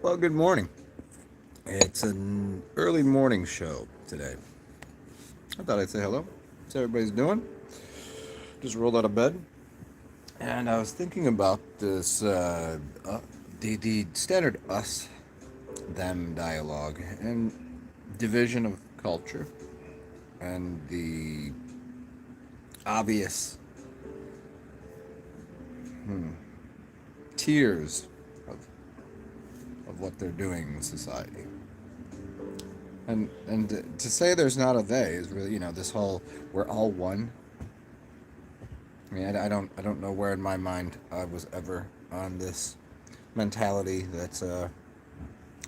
Well, good morning. It's an early morning show today. I thought I'd say hello. See how everybody's doing. Just rolled out of bed, and I was thinking about this the standard us them dialogue and division of culture and the obvious tiers of what they're doing in society. And to say there's not a they is really, this whole we're all one. I mean, I don't know where in my mind I was ever on this mentality that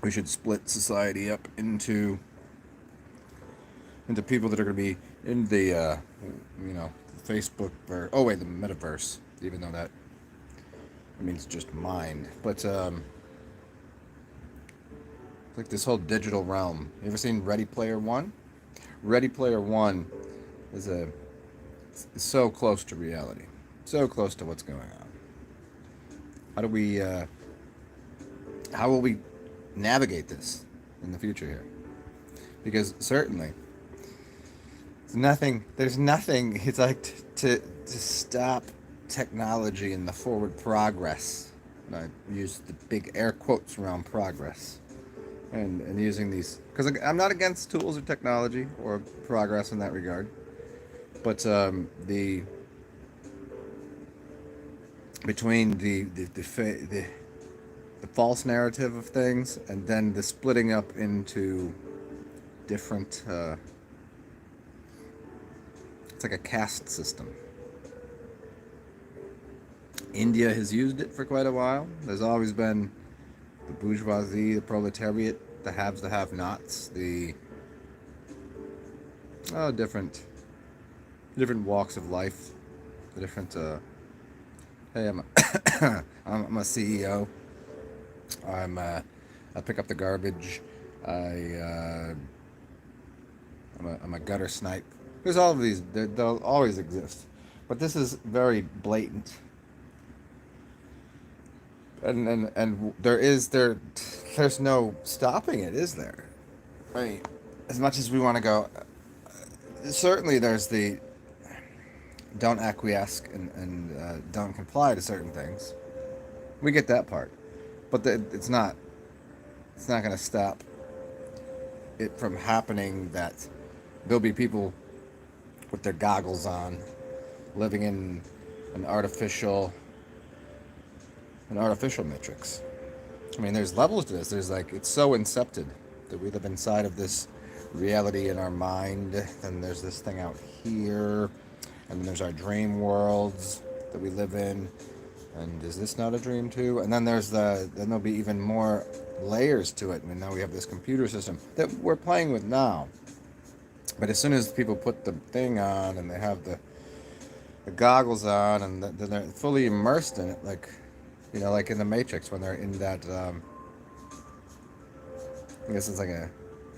we should split society up into people that are going to be in the Facebook or the metaverse, even though that means just mind. But like this whole digital realm. You ever seen Ready Player One? Ready Player One is so close to reality, so close to what's going on. How do we? How will we navigate this in the future here? Because certainly, there's nothing. There's nothing. It's like to stop technology and the forward progress. And I use the big air quotes around progress. And using these, because I'm not against tools or technology or progress in that regard, but the between the false narrative of things and then the splitting up into different it's like a caste system. India has used it for quite a while. There's always been the bourgeoisie, the proletariat, the haves, the have-nots, the different walks of life, the different. Hey, I'm a CEO. I pick up the garbage. I'm a gutter snipe. There's all of these. They'll always exist, but this is very blatant. And there's no stopping it, is there? I mean, as much as we want to go, certainly there's the don't acquiesce and don't comply to certain things. We get that part, but it's not going to stop it from happening. That there'll be people with their goggles on, living in an artificial matrix. I mean, there's levels to this. There's like, it's so incepted that we live inside of this reality in our mind. Then there's this thing out here, and then there's our dream worlds that we live in. And is this not a dream too? And then then there'll be even more layers to it. I mean, now we have this computer system that we're playing with now. But as soon as people put the thing on and they have the goggles on and then they're fully immersed in it, like, like in the Matrix when they're in that, I guess it's like a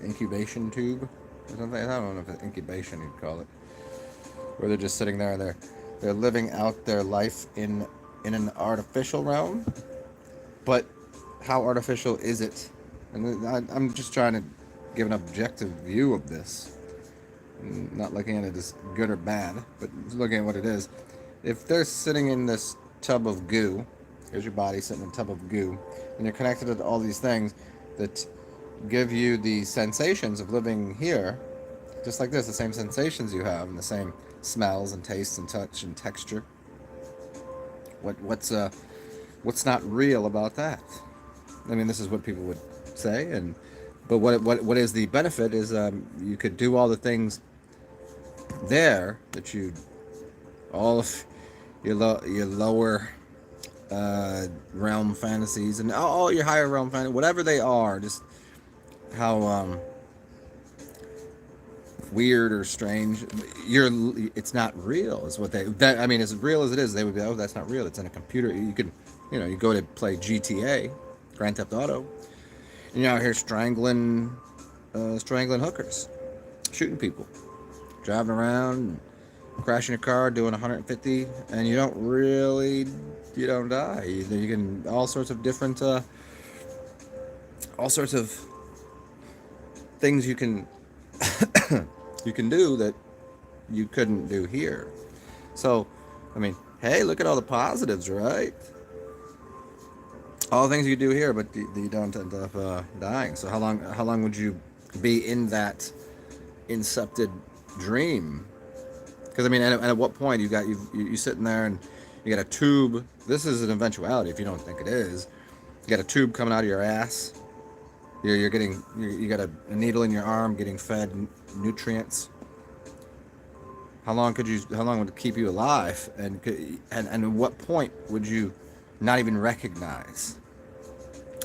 incubation tube or something. I don't know if it's incubation you'd call it, where they're just sitting there and they're living out their life in an artificial realm. But how artificial is it? And I'm just trying to give an objective view of this, not looking at it as good or bad, but looking at what it is. If they're sitting in this tub of goo, here's your body sitting in a tub of goo, and you're connected to all these things that give you the sensations of living here, just like this, the same sensations you have, and the same smells and tastes and touch and texture. What's not real about that? I mean, this is what people would say, but what is the benefit is you could do all the things there that all of your lower realm fantasies and all your higher realm fantasies, whatever they are, just how weird or strange it's not real is what I mean, as real as it is, they would be, oh, that's not real, it's in a computer. You could, you go to play GTA, Grand Theft Auto, and you're out here strangling hookers, shooting people, driving around, crashing your car, doing 150, and you don't die. You can all sorts of different all sorts of things you can you can do that you couldn't do here. So, I mean, hey, look at all the positives, right? All the things you do here, but you don't end up dying. So how long would you be in that incepted dream? Because I mean, and at what point you sitting there and you got a tube. This is an eventuality if you don't think it is. You got a tube coming out of your ass. You got a needle in your arm getting fed nutrients. How long would it keep you alive? And at what point would you not even recognize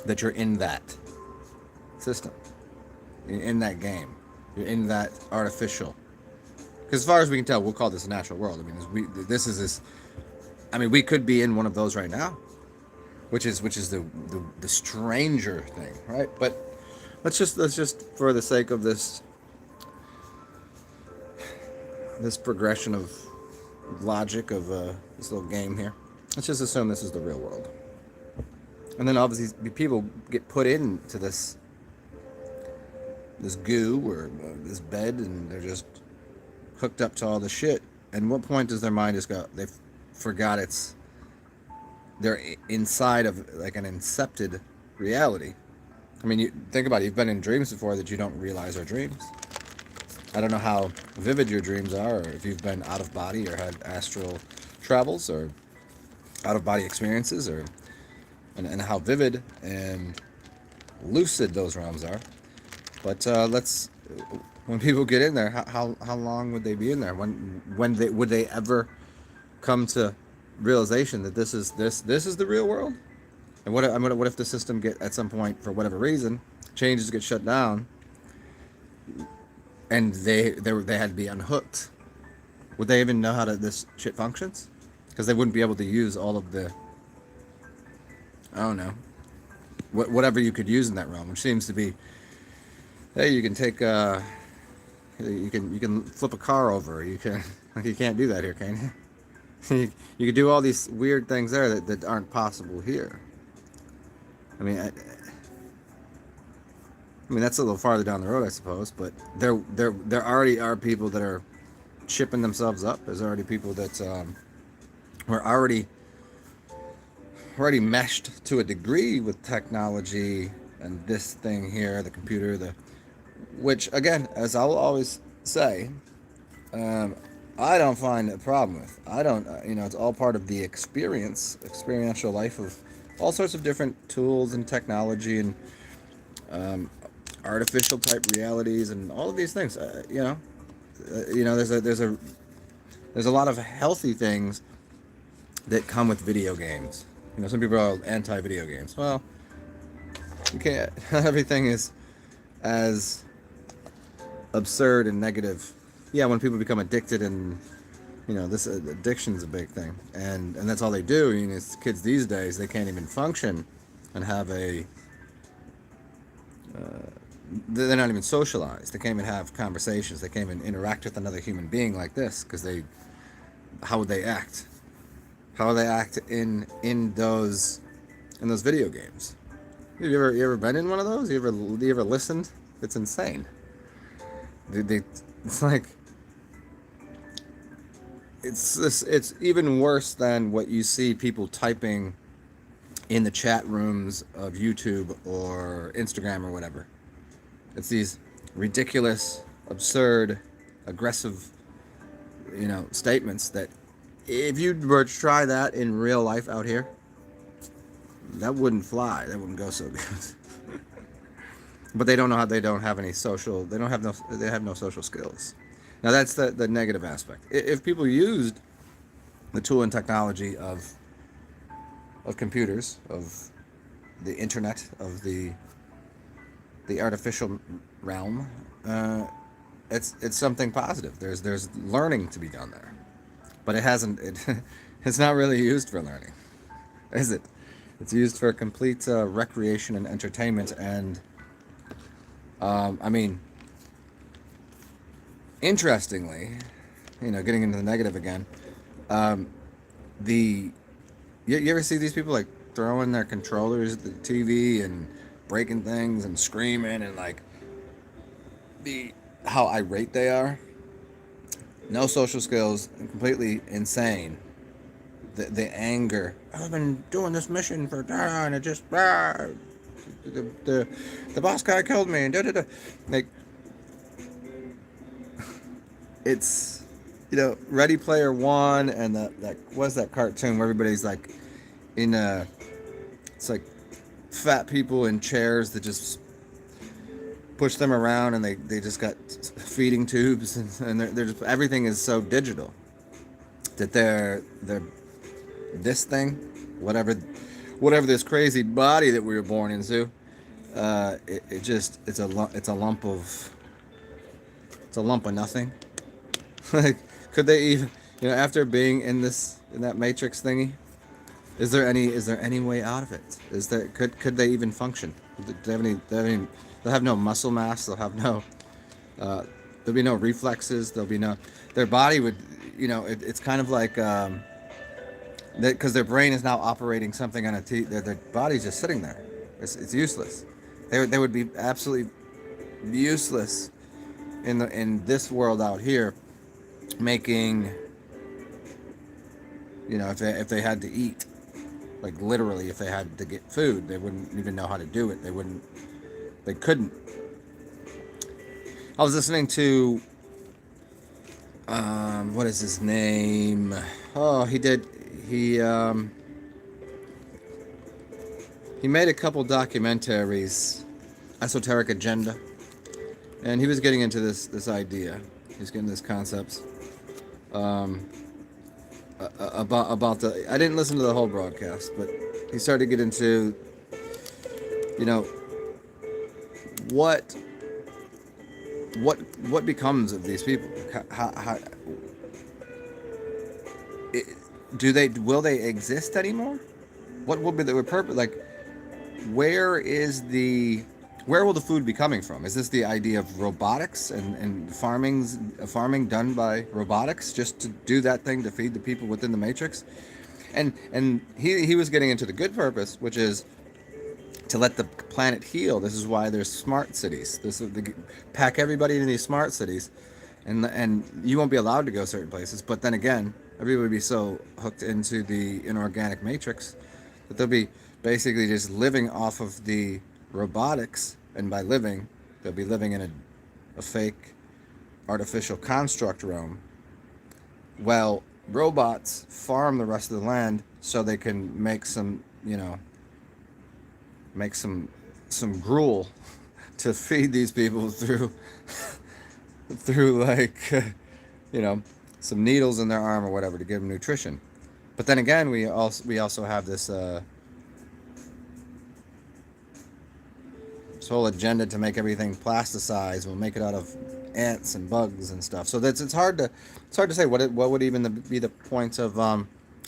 that you're in that system? You're in that game. You're in that artificial. Because as far as we can tell, we'll call this a natural world. I mean, this. I mean, we could be in one of those right now, which is the stranger thing, right? But let's just for the sake of this progression of logic of this little game here, let's just assume this is the real world. And then obviously people get put into this goo or this bed, and they're just hooked up to all the shit. And what point does their mind just go? They forgot they're inside of like an incepted reality. I mean, you think about it. You've been in dreams before that you don't realize are dreams. I don't know how vivid your dreams are, or if you've been out of body or had astral travels or out of body experiences, and how vivid and lucid those realms are. But when people get in there, how long would they be in there? Would they ever come to realization that this is the real world? And what if the system at some point, for whatever reason, changes, get shut down, and they had to be unhooked? Would they even know how this shit functions? Because they wouldn't be able to use all of the, I don't know, whatever you could use in that realm, which seems to be, hey, you can take you can flip a car over. You can't do that here, can you? You can do all these weird things there that aren't possible here. I mean, that's a little farther down the road, I suppose. But there already are people that are chipping themselves up. There's already people that we're already meshed to a degree with technology and this thing here, the computer, which again, as I'll always say, I don't find a problem with. I don't, it's all part of the experiential life of all sorts of different tools and technology and artificial type realities and all of these things. There's a lot of healthy things that come with video games. Some people are anti-video games. Well, you can't. Everything is as absurd and negative. Yeah, when people become addicted, and this addiction's a big thing, and that's all they do. It's kids these days, they can't even function and have they're not even socialized. They can't even have conversations. They can't even interact with another human being like this, because how would they act? How would they act in those video games? You ever been in one of those? You ever listened? It's insane. It's like it's even worse than what you see people typing in the chat rooms of YouTube or Instagram or whatever. It's these ridiculous, absurd, aggressive, statements that if you were to try that in real life out here, that wouldn't fly. That wouldn't go so good. But they don't know how. They don't have any social. They have no social skills. Now that's the negative aspect. If people used the tool and technology of computers, of the internet, of the artificial realm, it's something positive. There's learning to be done there, but it's not really used for learning, is it? It's used for complete recreation and entertainment, and interestingly, getting into the negative again, you ever see these people like throwing their controllers at the TV and breaking things and screaming and like how irate they are. No social skills, completely insane. The anger. I've been doing this mission for and it just the boss guy killed me and da da da. Like it's Ready Player One and that what's that cartoon where everybody's like in it's like fat people in chairs that just push them around and they just got feeding tubes and they're just everything is so digital that they're this thing whatever this crazy body that we were born into it's a lump of nothing. Like could they even after being in that matrix thingy, is there any way out of it? Could they even function? Do they have they'll have no muscle mass, they'll have no there'll be no reflexes, there'll be no their body would it's kind of like because their brain is now operating something on their body's just sitting there. It's useless. They would be absolutely useless in this world out here, making if they had to eat, like literally if they had to get food, they wouldn't even know how to do it. They couldn't. I was listening to what is his name? Oh, he made a couple documentaries, Esoteric Agenda, and he was getting into this idea. He's getting this concepts about the. I didn't listen to the whole broadcast, but he started to get into, what becomes of these people? How will they exist anymore? What will be the purpose? Like, where will the food be coming from? Is this the idea of robotics and farming done by robotics just to do that thing to feed the people within the matrix? And he was getting into the good purpose, which is to let the planet heal. This is why there's smart cities. Pack everybody into these smart cities, and you won't be allowed to go certain places. But then again, everybody would be so hooked into the inorganic matrix that they'll be basically just living off of the robotics, and by living, they'll be living in a fake, artificial construct realm. Well, robots farm the rest of the land so they can make some gruel to feed these people through like some needles in their arm or whatever to give them nutrition. But then again, we also have this whole agenda to make everything plasticized. We'll make it out of ants and bugs and stuff. So it's hard to say what would even be the point of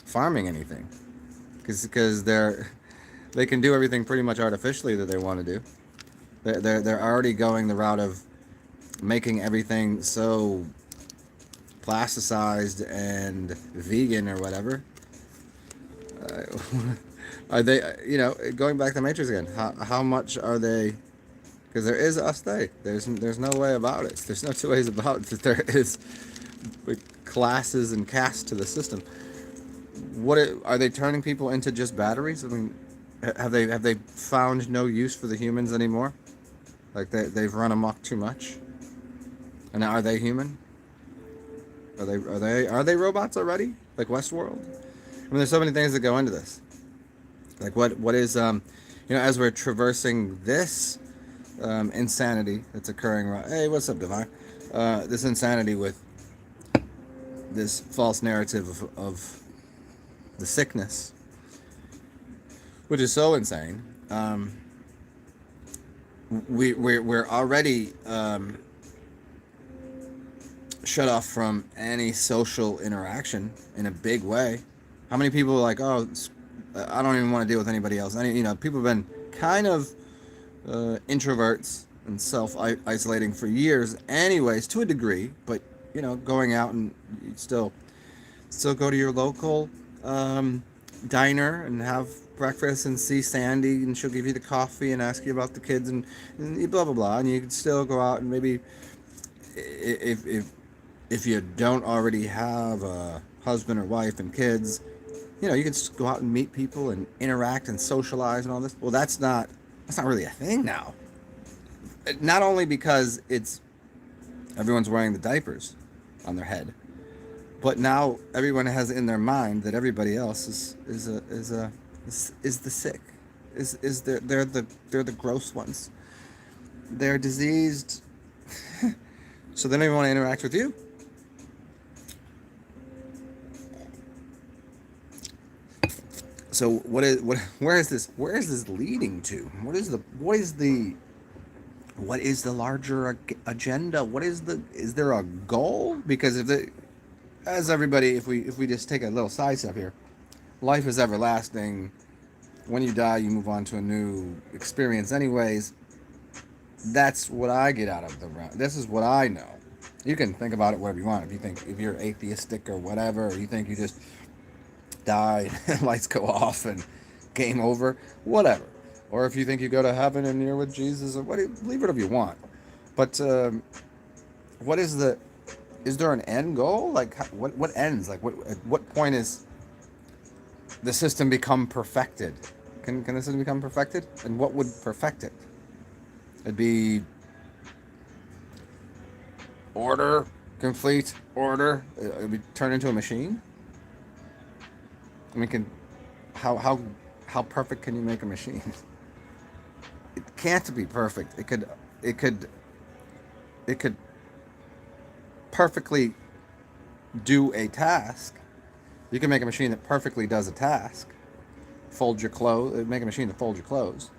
farming anything, because they can do everything pretty much artificially that they want to do. They're already going the route of making everything so plasticized and vegan or whatever. Are they, going back to the Matrix again? How much are they? Because there is us they. There's no way about it. There's no two ways about it. That there is classes and castes to the system. Are they turning people into just batteries? I mean, have they found no use for the humans anymore? Like they've run amok too much. And are they human? Are they robots already? Like Westworld? I mean, there's so many things that go into this. Like what is as we're traversing this insanity that's occurring around. Hey, what's up, Divine? This insanity with this false narrative of the sickness, which is so insane. We're already shut off from any social interaction in a big way. How many people are like, oh, I don't even want to deal with anybody else. People have been kind of introverts and self-isolating for years anyways, to a degree, but going out and still go to your local diner and have breakfast and see Sandy, and she'll give you the coffee and ask you about the kids, and blah blah blah, and you can still go out and maybe, if you don't already have a husband or wife and kids, you can just go out and meet people and interact and socialize and all this. Well, that's not really a thing now. Not only because everyone's wearing the diapers on their head, but now everyone has in their mind that everybody else is the sick, they're the gross ones, they're diseased, so they don't even want to interact with you. So where is this leading to? What is the larger agenda? Is there a goal? Because if we just take a little side step here, life is everlasting. When you die, you move on to a new experience anyways. That's what I get out of the round. This is what I know. You can think about it whatever you want. If you're atheistic or whatever, or you think you just die and lights go off and game over, whatever. Or if you think you go to heaven and you're with Jesus, or believe whatever you want. But is there an end goal? Like what ends? Like at what point is the system become perfected? Can the system become perfected? And what would perfect it? It'd be order, complete order. It'd be turned into a machine. I mean, how perfect can you make a machine? It can't be perfect. It could perfectly do a task. You can make a machine that perfectly does a task. Fold your clothes. Make a machine that folds your clothes,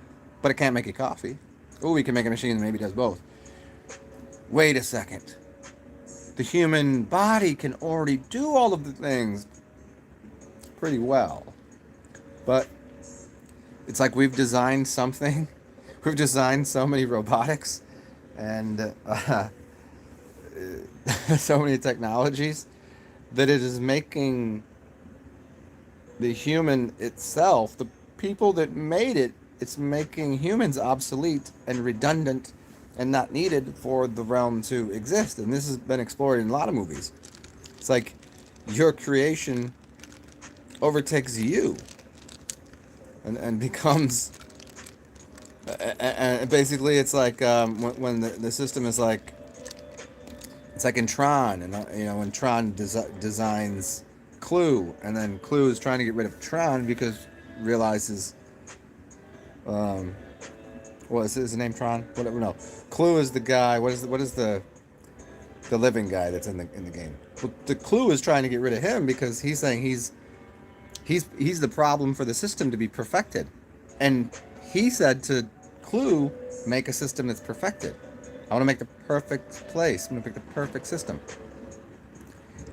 but it can't make you coffee. Oh, we can make a machine that maybe does both. Wait a second. The human body can already do all of the things pretty well, but it's like we've designed something. We've designed so many robotics and so many technologies that it is making the human itself, the people that made it, it's making humans obsolete and redundant and not needed for the realm to exist. And this has been explored in a lot of movies. It's like your creation overtakes you and becomes, and basically it's like when the system is like, it's like in Tron, and when Tron designs Clue, and then Clue is trying to get rid of Tron because realizes, what is his name? Tron? Whatever. No, Clue is the guy. What is the living guy that's in the game? Well, the Clue is trying to get rid of him because he's saying he's the problem for the system to be perfected, and he said to Clue, make a system that's perfected. I want to make the perfect place. I'm going to pick the perfect system.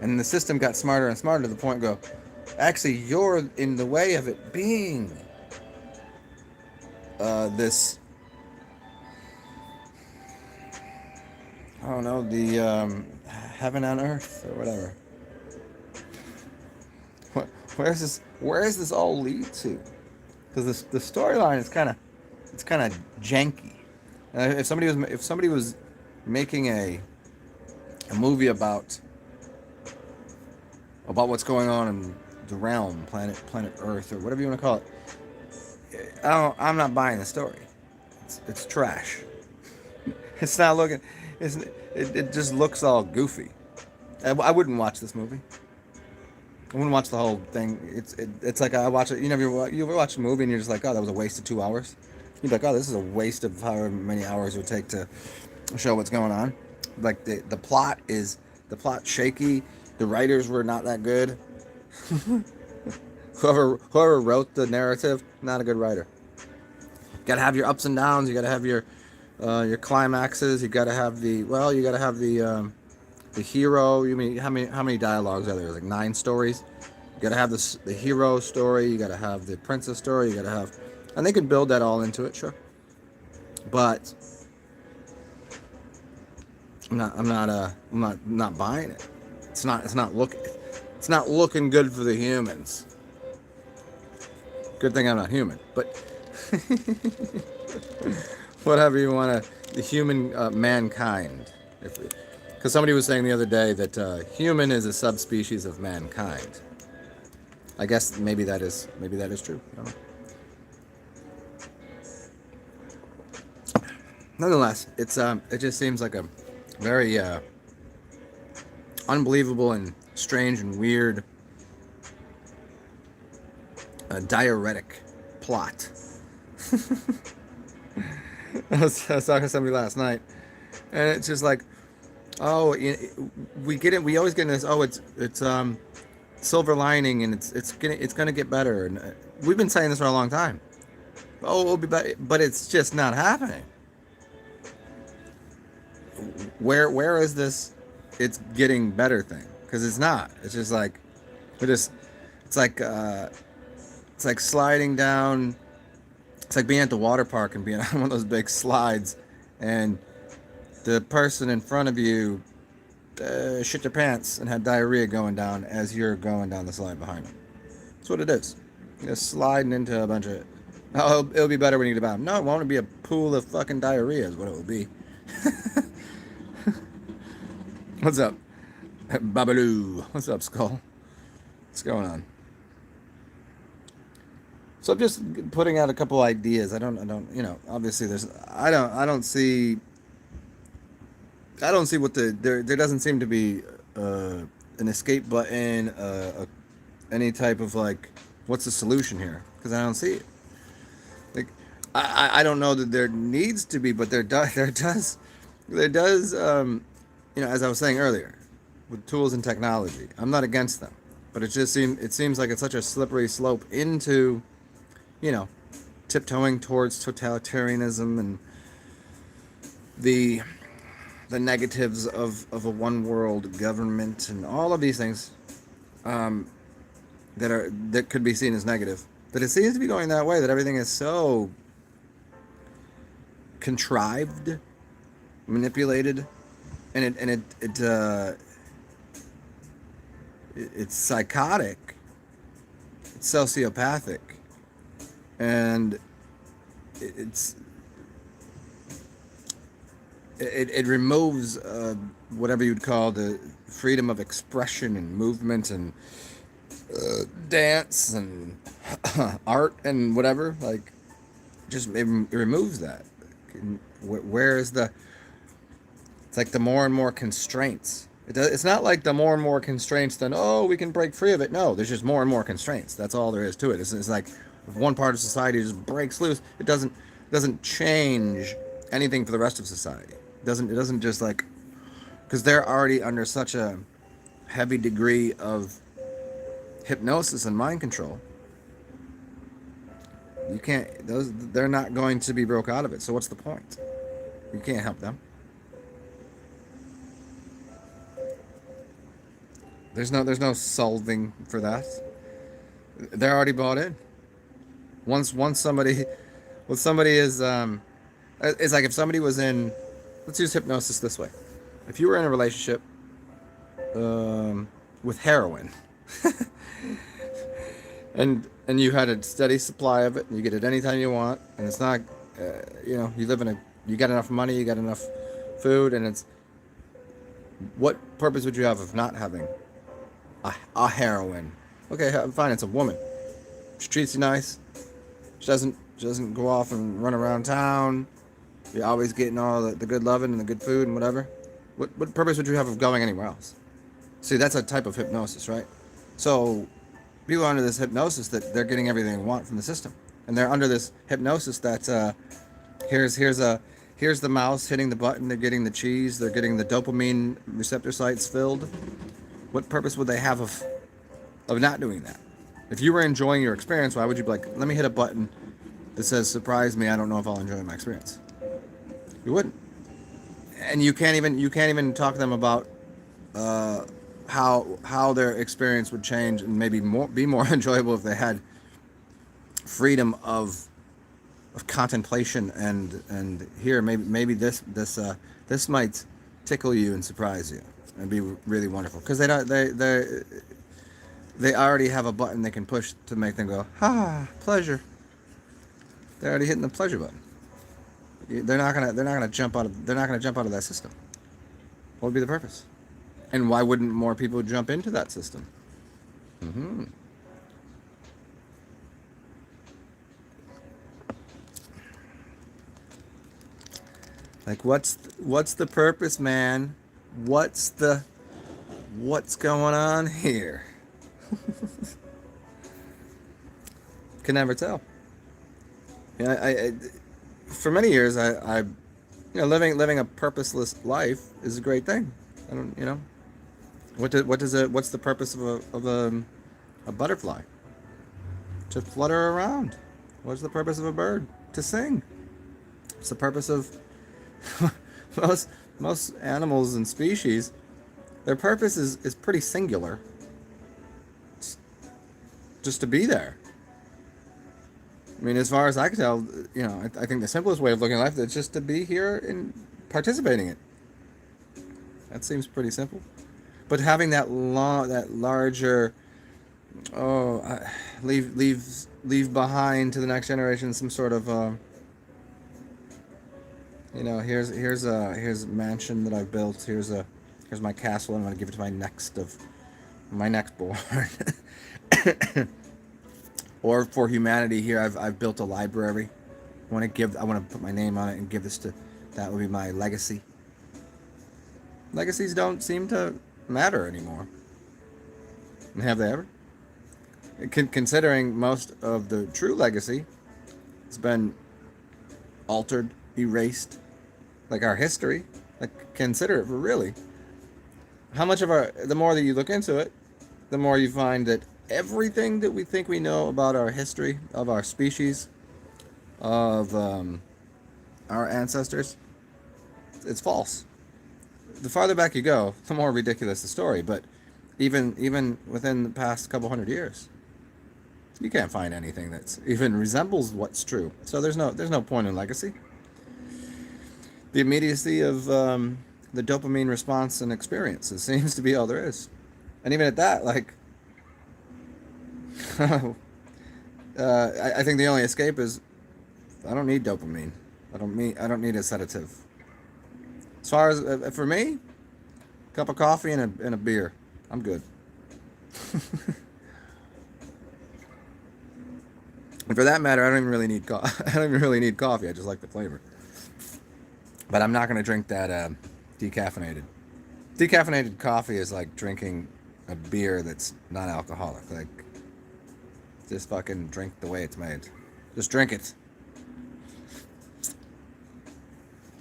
And the system got smarter and smarter to the point go, actually, you're in the way of it being this, I don't know, the heaven on earth or whatever. Where is this all lead to? Because the storyline is kind of janky. If somebody was making a movie about what's going on in the realm, planet Earth, or whatever you want to call it, I'm not buying the story. It's trash. It's not looking. It just looks all goofy. I wouldn't watch this movie. I wouldn't watch the whole thing. It's like I watch it. You ever watch a movie and you're just like, oh, that was a waste of 2 hours. You'd be like, oh, this is a waste of however many hours it would take to show what's going on. Like the plot shaky. The writers were not that good. Whoever wrote the narrative, not a good writer. You gotta have your ups and downs. You gotta have your climaxes. You gotta have the hero. You mean how many dialogues are there? Like 9 stories. You gotta have the hero story. You gotta have the princess story. You gotta have, and they could build that all into it, sure. But I'm not buying it. It's not looking good for the humans. Good thing I'm not human. But whatever you want to, the human mankind. Because somebody was saying the other day that human is a subspecies of mankind. I guess maybe that is true. I don't know. Nonetheless, it just seems like a very unbelievable and strange and weird diuretic plot. I was talking to somebody last night, and it's just like, oh, we get it. We always get in this. Oh, it's silver lining, and it's gonna get better. And we've been saying this for a long time. Oh, it'll be better, but it's just not happening. Where is this? It's getting better thing, because it's not. It's just like we're just. It's like sliding down. It's like being at the water park and being on one of those big slides, and the person in front of you shit their pants and had diarrhea going down as you're going down the slide behind them. That's what it is. You're sliding into a bunch of. Oh, it'll be better when you get about. No, it won't be a pool of fucking diarrhea is what it will be. What's up, Babaloo? What's up, Skull? What's going on? So I'm just putting out a couple ideas. I don't, obviously I don't see what there doesn't seem to be an escape button, any type of like, what's the solution here? Because I don't see it. Like, I don't know that there needs to be, but there does, as I was saying earlier, with tools and technology, I'm not against them, but it seems like it's such a slippery slope into, tiptoeing towards totalitarianism and the negatives of a one world government and all of these things that could be seen as negative. That it seems to be going that way, that everything is so contrived, manipulated, and it's psychotic, it's sociopathic, and it removes whatever you'd call the freedom of expression and movement and dance and art and whatever. Like, just it removes that. Where is the? It's like the more and more constraints. It's not like the more and more constraints, then we can break free of it. No, there's just more and more constraints. That's all there is to it. It's like if one part of society just breaks loose, it doesn't change anything for the rest of society. It doesn't just like, because they're already under such a heavy degree of hypnosis and mind control. You can't. They're not going to be broke out of it. So what's the point? You can't help them. There's no solving for that. They're already bought in. Once somebody is it's like if somebody was in, let's use hypnosis this way. If you were in a relationship with heroin and you had a steady supply of it and you get it anytime you want, and it's not you got enough money, you got enough food, and it's, what purpose would you have of not having a heroin? Okay, fine, it's a woman. She treats you nice. She doesn't go off and run around town. You're always getting all the good loving and the good food and whatever. What purpose would you have of going anywhere else? See, that's a type of hypnosis, right? So people are under this hypnosis that they're getting everything they want from the system, and they're under this hypnosis that here's the mouse hitting the button, they're getting the cheese, they're getting the dopamine receptor sites filled. What purpose would they have of not doing that? If you were enjoying your experience, why would you be like, let me hit a button that says surprise me, I don't know if I'll enjoy my experience? You wouldn't. And you can't even talk to them about how their experience would change and maybe be more enjoyable if they had freedom of contemplation and here maybe this might tickle you and surprise you and be really wonderful, because they already have a button they can push to make them go, pleasure. They're already hitting the pleasure button. They're not gonna jump out of that system. What would be the purpose? And why wouldn't more people jump into that system? Mm-hmm. Like, what's the purpose, man? What's going on here? Can never tell. I for many years, living a purposeless life is a great thing. I don't, what's the purpose of a butterfly? To flutter around. What's the purpose of a bird? To sing. What's the purpose of most animals and species? Their purpose is pretty singular. It's just to be there. I mean, as far as I can tell, I think the simplest way of looking at life is just to be here and participating in it. That seems pretty simple. But having that larger, leave behind to the next generation some sort of, here's a mansion that I've built. Here's my castle, and I'm gonna give it to my next born. Or for humanity, here I've built a library. I want to put my name on it and give this to. That would be my legacy. Legacies don't seem to matter anymore. Have they ever? Considering most of the true legacy has been altered, erased, like our history. Like, consider it, really. How much of the more that you look into it, the more you find that everything that we think we know about our history, of our species, of our ancestors, it's false. The farther back you go, the more ridiculous the story. But even within the past couple hundred years, you can't find anything that even resembles what's true. So there's no point in legacy. The immediacy of the dopamine response and experience, it seems to be all there is. And even at that, like, I think the only escape is I don't need dopamine. I don't need a sedative. As far as for me, a cup of coffee and a beer, I'm good. And for that matter, I don't even really need coffee. I just like the flavor. But I'm not going to drink that decaffeinated. Decaffeinated coffee is like drinking a beer that's not alcoholic. Like, just fucking drink the way it's made. Just drink it.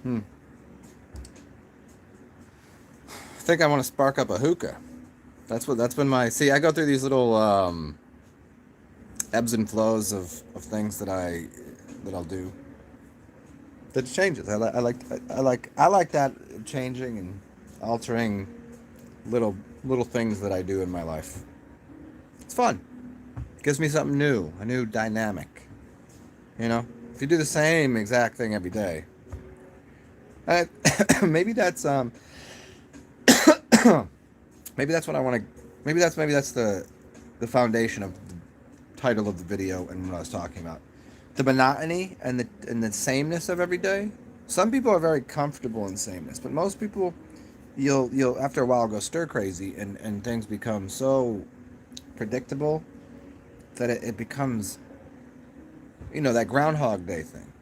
I think I want to spark up a hookah. That's been my. See, I go through these little ebbs and flows of things that I'll do. That changes. I like that changing and altering little things that I do in my life. It's fun. Gives me something new, a new dynamic. If you do the same exact thing every day, maybe that's maybe that's what I want to. Maybe that's the foundation of the title of the video and what I was talking about. The monotony and the sameness of every day. Some people are very comfortable in sameness, but most people, you'll after a while go stir crazy and things become so predictable that it becomes, that Groundhog Day thing.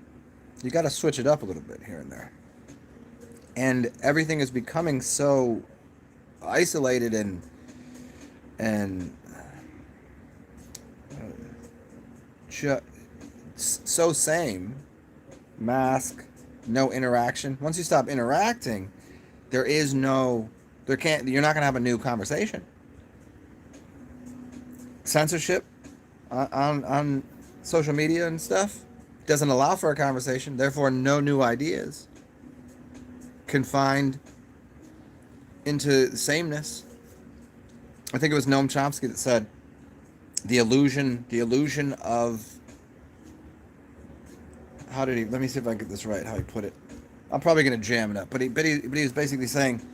You got to switch it up a little bit here and there. And everything is becoming so isolated and so same. Mask, no interaction. Once you stop interacting, you're not going to have a new conversation. Censorship on social media and stuff doesn't allow for a conversation, therefore no new ideas. Confined into sameness. I think it was Noam Chomsky that said the illusion of, let me see if I get this right, how he put it. I'm probably going to jam it up, but he was basically saying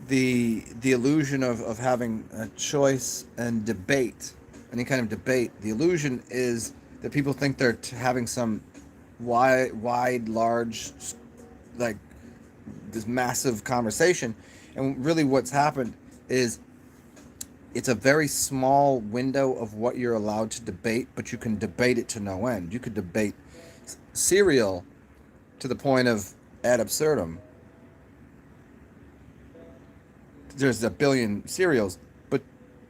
the illusion of having a choice and debate, any kind of debate. The illusion is that people think they're having some large, like this massive conversation, and really what's happened is it's a very small window of what you're allowed to debate, but you can debate it to no end. You could debate cereal to the point of ad absurdum. There's a billion cereals, but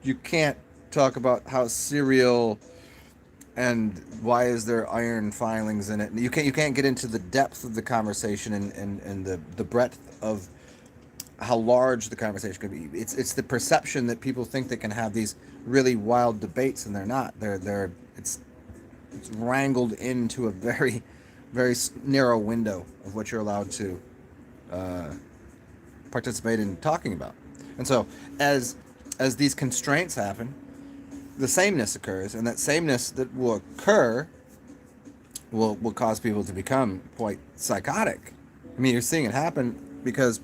you can't talk about how cereal and why is there iron filings in it. You can't get into the depth of the conversation and the breadth of how large the conversation could be. It's the perception that people think they can have these really wild debates, and they're not. It's wrangled into a very narrow window of what you're allowed to participate in talking about. And so as these constraints happen, the sameness occurs, and that sameness that will occur will cause people to become quite psychotic. I mean, you're seeing it happen because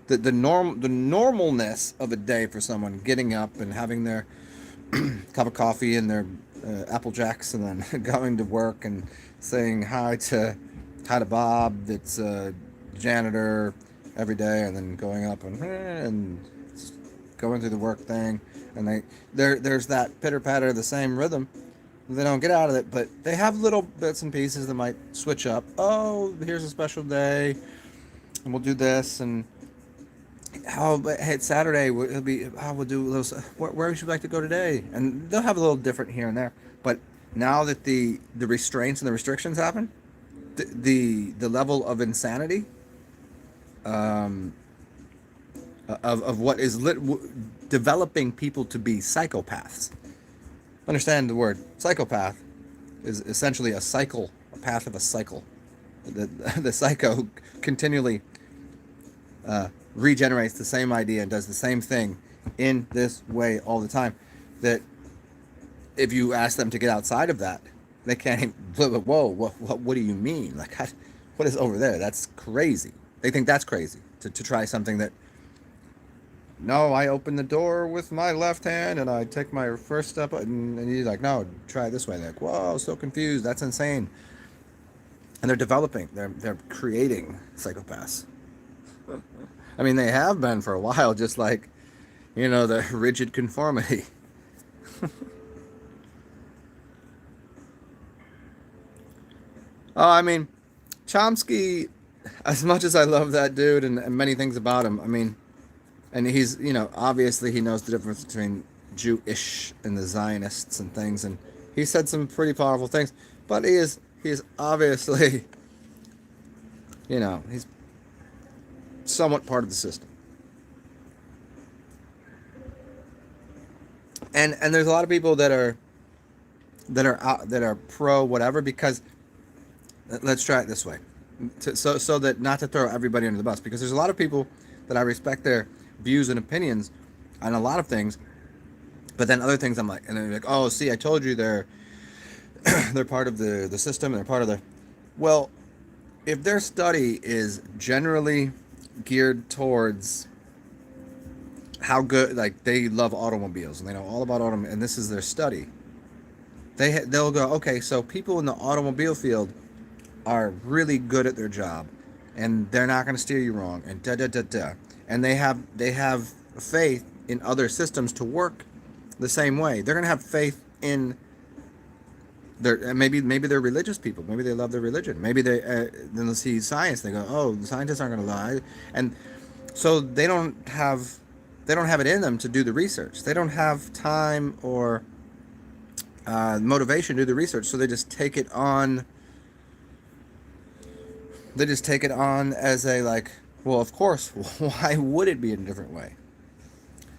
the normalness of a day for someone getting up and having their cup of coffee and their Apple Jacks, and then going to work and saying hi to Bob, that's a janitor every day, and then going up and going through the work thing, and there's that pitter patter, the same rhythm. They don't get out of it, but they have little bits and pieces that might switch up. Oh, here's a special day, and we'll do this, and hey, it's Saturday. We'll do those. Where would you like to go today? And they'll have a little different here and there. But now that the restraints and the restrictions happen, the level of insanity, of what is developing people to be psychopaths. Understand the word psychopath is essentially a cycle, a path of a cycle. The psycho continually regenerates the same idea and does the same thing in this way all the time. That if you ask them to get outside of that, they can't even, whoa, what do you mean? Like, what is over there? That's crazy. They think that's crazy to try something that, no, I open the door with my left hand and I take my first step, and you're like, no, try it this way. They're like, whoa, so confused. That's insane. And they're developing, they're creating psychopaths. I mean, they have been for a while, just like, the rigid conformity. Oh, I mean, Chomsky, as much as I love that dude and many things about him, I mean, and he's, obviously he knows the difference between Jewish and the Zionists and things, and he said some pretty powerful things, but he is obviously, he's somewhat part of the system. And there's a lot of people that are pro whatever, because let's try it this way, so that not to throw everybody under the bus, because there's a lot of people that I respect their views and opinions on a lot of things, but then other things I'm like, and they're like, oh, see, I told you they're part of the system, and they're part of the, well, if their study is generally geared towards how good, like, they love automobiles and they know all about automobiles, and this is their study, they'll go, okay, so people in the automobile field are really good at their job, and they're not going to steer you wrong, and and they have faith in other systems to work the same way. They're going to have faith in their, maybe they're religious people, maybe they love their religion, maybe then they'll see science, they go, oh, the scientists aren't going to lie, and so they don't have it in them to do the research. They don't have time or motivation to do the research, so they just take it on. They just take it on as a, like, well, of course, why would it be in a different way?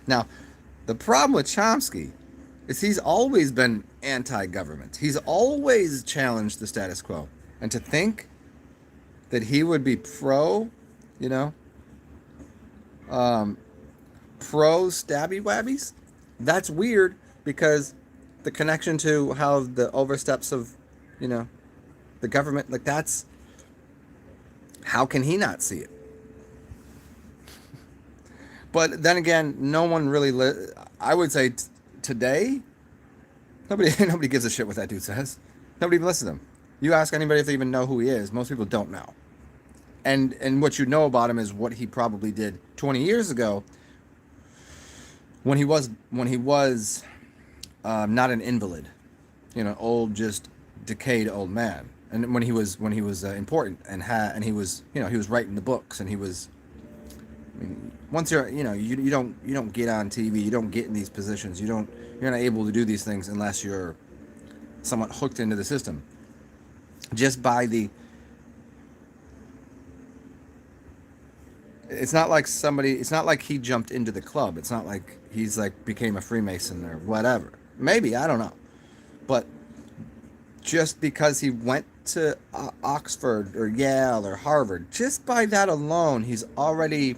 Now, the problem with Chomsky is he's always been anti-government. He's always challenged the status quo. And to think that he would be pro stabby wabbies, that's weird, because the connection to how the oversteps of, the government, like, that's, how can he not see it? But then again, no one really. I would say today, nobody gives a shit what that dude says. Nobody even listens to him. You ask anybody if they even know who he is. Most people don't know. And what you know about him is what he probably did 20 years ago when he was not an invalid, old, just decayed old man, and when he was important and he was he was writing the books, and he was. I mean, once you don't get on TV, you don't get in these positions, you're not able to do these things unless you're somewhat hooked into the system. Just by the it's not like he jumped into the club. It's not like he's like became a Freemason or whatever. Maybe, I don't know. But just because he went to Oxford or Yale or Harvard, just by that alone, he's already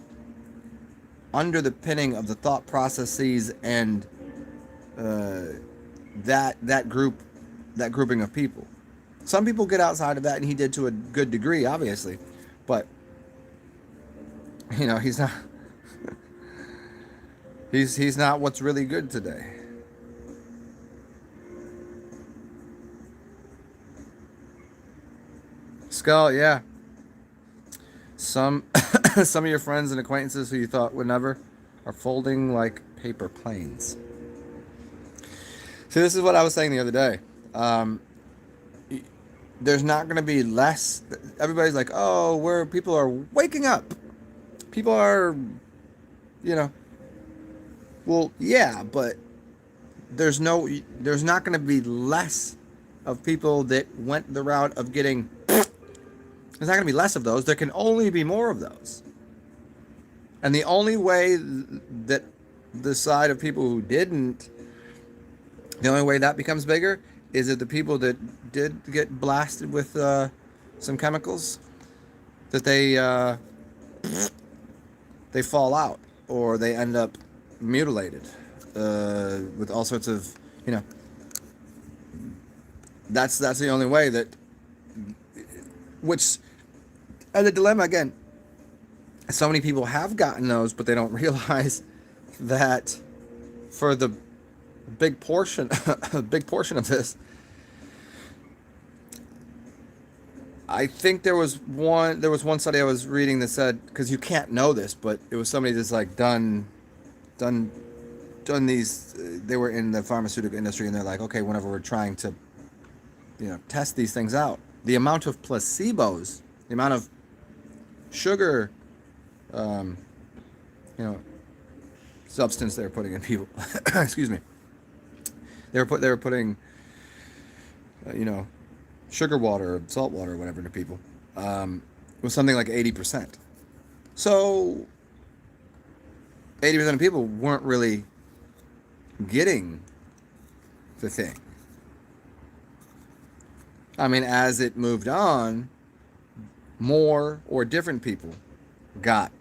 under the pinning of the thought processes and that grouping of people. Some people get outside of that, and he did to a good degree, obviously, but he's not he's not what's really good today. Skull, yeah. Some some of your friends and acquaintances who you thought would never are folding like paper planes. See, this is what I was saying the other day. There's not going to be less. Everybody's like, oh, where people are waking up. People are, you know, well, yeah, but there's not going to be less of people that went the route of getting. There's not going to be less of those. There can only be more of those. And the only way that the side of people who didn't, the only way that becomes bigger is that the people that did get blasted with some chemicals, that they fall out, or they end up mutilated with all sorts of, that's the only way that, which, and the dilemma again, so many people have gotten those, but they don't realize that for the big portion of this, I think there was one study I was reading that said, because you can't know this, but it was somebody that's like done these, they were in the pharmaceutical industry, and they're like, okay, whenever we're trying to test these things out, the amount of placebos, the amount of sugar substance they're putting in people excuse me, they were putting sugar water or salt water or whatever into people, was something like 80%. So 80% of people weren't really getting the thing. I mean, as it moved on, more or different people got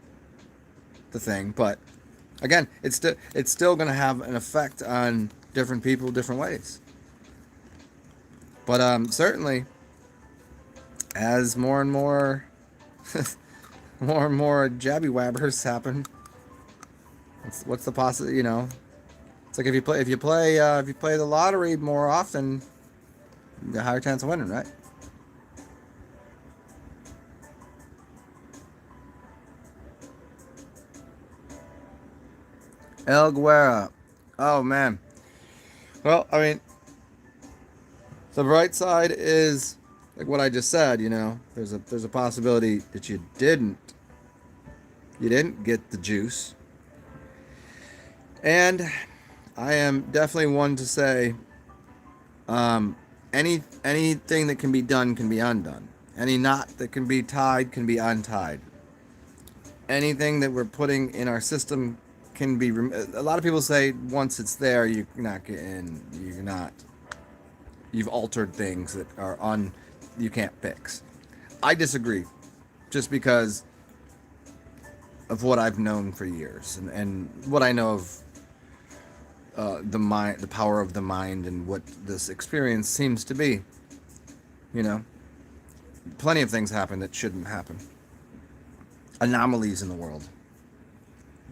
the thing, but again, it's still going to have an effect on different people different ways. But certainly, as more and more more and more jabby wabbers happen, what's the possibility? It's like if you play the lottery more often, you got a higher chance of winning, right? El Guerra. Oh man. Well, I mean, the bright side is like what I just said. There's a possibility that you didn't get the juice, and I am definitely one to say, anything that can be done can be undone. Any knot that can be tied can be untied. Anything that we're putting in our system can be. A lot of people say once it's there, you're not getting. You're not. You've altered things that you can't fix. I disagree, just because of what I've known for years, and what I know of the mind, the power of the mind, and what this experience seems to be. Plenty of things happen that shouldn't happen. Anomalies in the world.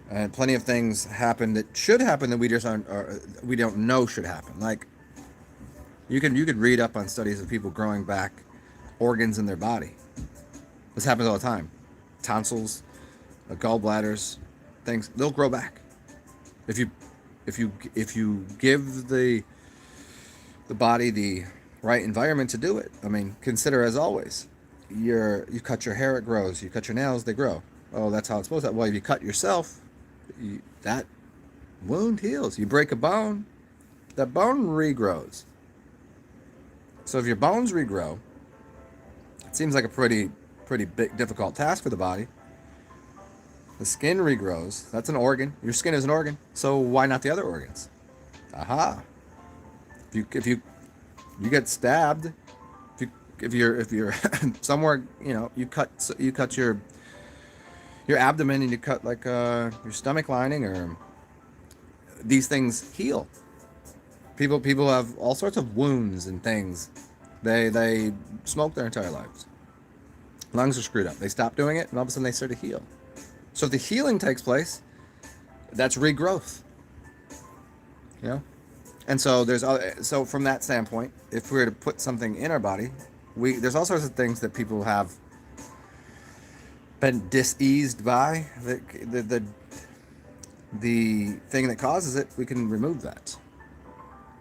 And plenty of things happen that should happen that we just aren't, or we don't know should happen. Like you could read up on studies of people growing back organs in their body. This happens all the time. Tonsils, gallbladders, things, they'll grow back. If you if you give the body the right environment to do it. I mean, consider as always, you cut your hair, it grows. You cut your nails, they grow. Oh, that's how it's supposed to. Well, if you cut yourself, that wound heals. You break a bone, that bone regrows. So if your bones regrow, it seems like a pretty big difficult task for the body. The skin regrows. That's an organ. Your skin is an organ. So why not the other organs? Aha. If you get stabbed, if you're somewhere, you cut your abdomen and you cut like your stomach lining, or these things heal. People have all sorts of wounds and things. They smoke their entire lives. Lungs are screwed up. They stop doing it, and all of a sudden they start to heal. So if the healing takes place, that's regrowth. You know, and so so from that standpoint, if we were to put something in our body, there's all sorts of things that people have been diseased by. The thing that causes it, we can remove that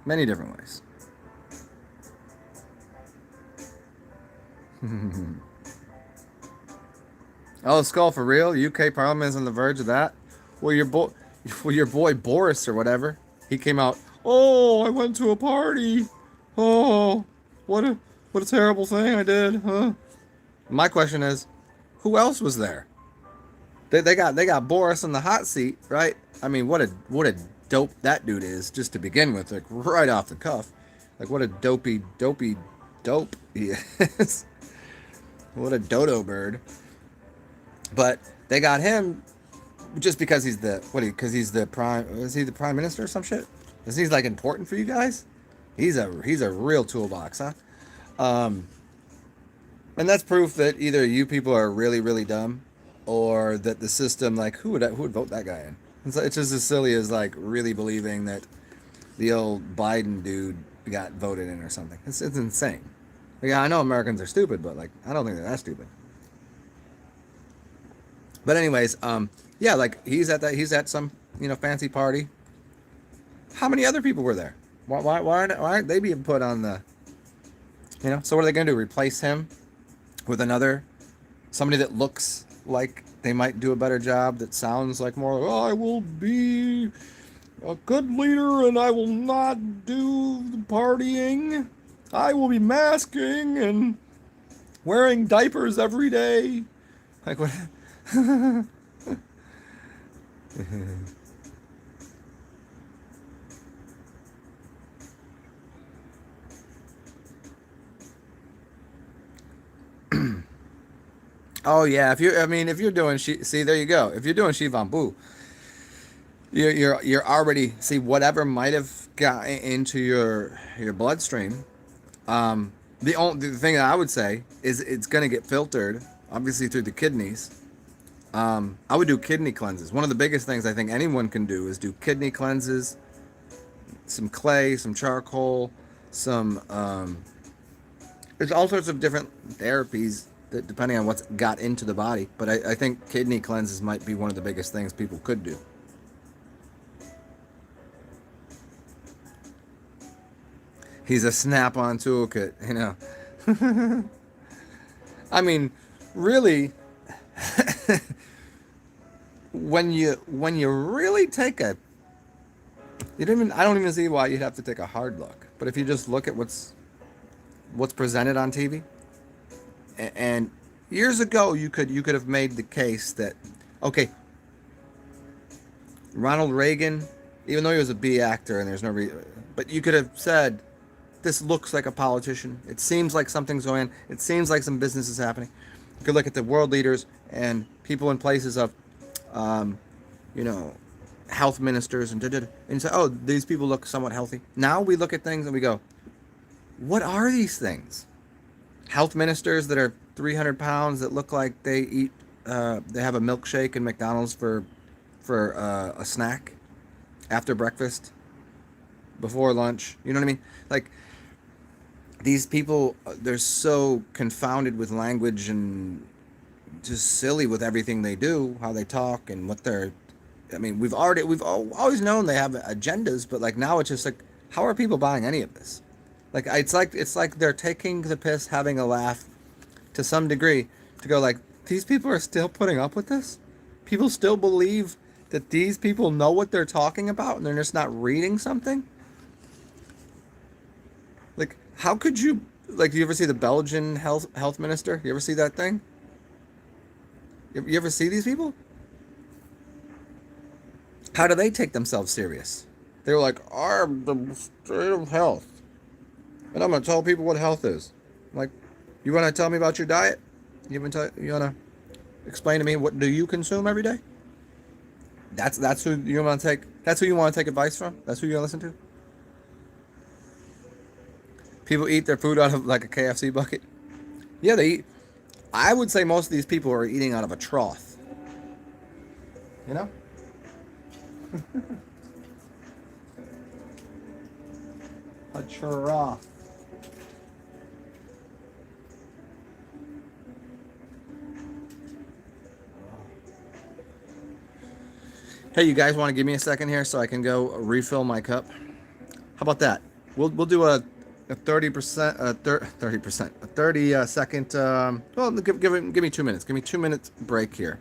many different ways. Oh, skull for real? UK Parliament is on the verge of that. Well, your boy Boris or whatever, he came out. Oh, I went to a party. Oh, what a terrible thing I did, huh? My question is, who else was there? They got Boris in the hot seat, right? I mean, what a dope that dude is, just to begin with, like right off the cuff. Like what a dopey dope he is. What a dodo bird. But they got him just because he's the prime. Is he the prime minister or some shit? Is he like important for you guys? He's a real toolbox, huh? Um, and that's proof that either you people are really really dumb, or that the system, like, who would vote that guy in? It's just as silly as like really believing that the old Biden dude got voted in or something. It's insane. Yeah, I know Americans are stupid, but like I don't think they're that stupid. But anyways, yeah, like he's at some fancy party. How many other people were there? Why aren't they being put on the So what are they going to do? Replace him with somebody that looks like they might do a better job, that sounds like more like, oh, I will be a good leader and I will not do the partying. I will be masking and wearing diapers every day. Like what? Oh yeah, if you're doing see, there you go. If you're doing Shivan Boo, you're already, see, whatever might have got into your bloodstream. The thing that I would say is it's gonna get filtered, obviously, through the kidneys. I would do kidney cleanses. One of the biggest things I think anyone can do is do kidney cleanses, some clay, some charcoal, some there's all sorts of different therapies that, depending on what's got into the body. But I think kidney cleanses might be one of the biggest things people could do. He's a snap-on toolkit, I mean, really, when you really take I don't even see why you'd have to take a hard look. But if you just look at what's presented on TV, and years ago you could have made the case that, okay, Ronald Reagan, even though he was a B actor and there's no reason, but you could have said, this looks like a politician. It seems like something's going on. It seems like some business is happening. You could look at the world leaders and people in places of, health ministers and say, oh, these people look somewhat healthy. Now we look at things and we go, what are these things? Health ministers that are 300 pounds that look like they have a milkshake in McDonald's for for a snack after breakfast, before lunch. You know what I mean? Like, these people, they're so confounded with language and just silly with everything they do, how they talk and what they're. I mean, always known they have agendas, but like now it's just like, how are people buying any of this? Like it's like they're taking the piss, having a laugh, to some degree, to go like, these people are still putting up with this. People still believe that these people know what they're talking about, and they're just not reading something. Like, how could you? Like, do you ever see the Belgian health minister? You ever see that thing? You ever see these people? How do they take themselves serious? They're like, I'm the state of health, and I'm gonna tell people what health is. I'm like, you want to tell me about your diet? You wanna explain to me, what do you consume every day? That's who you want to take. That's who you want to take advice from. That's who you listen to. People eat their food out of like a KFC bucket. Yeah, they eat. I would say most of these people are eating out of a trough. You know? A trough. Hey, you guys want to give me a second here so I can go refill my cup? How about that? We'll do a 30% 30% a 30 second. Well, give me 2 minutes. Give me 2 minutes break here.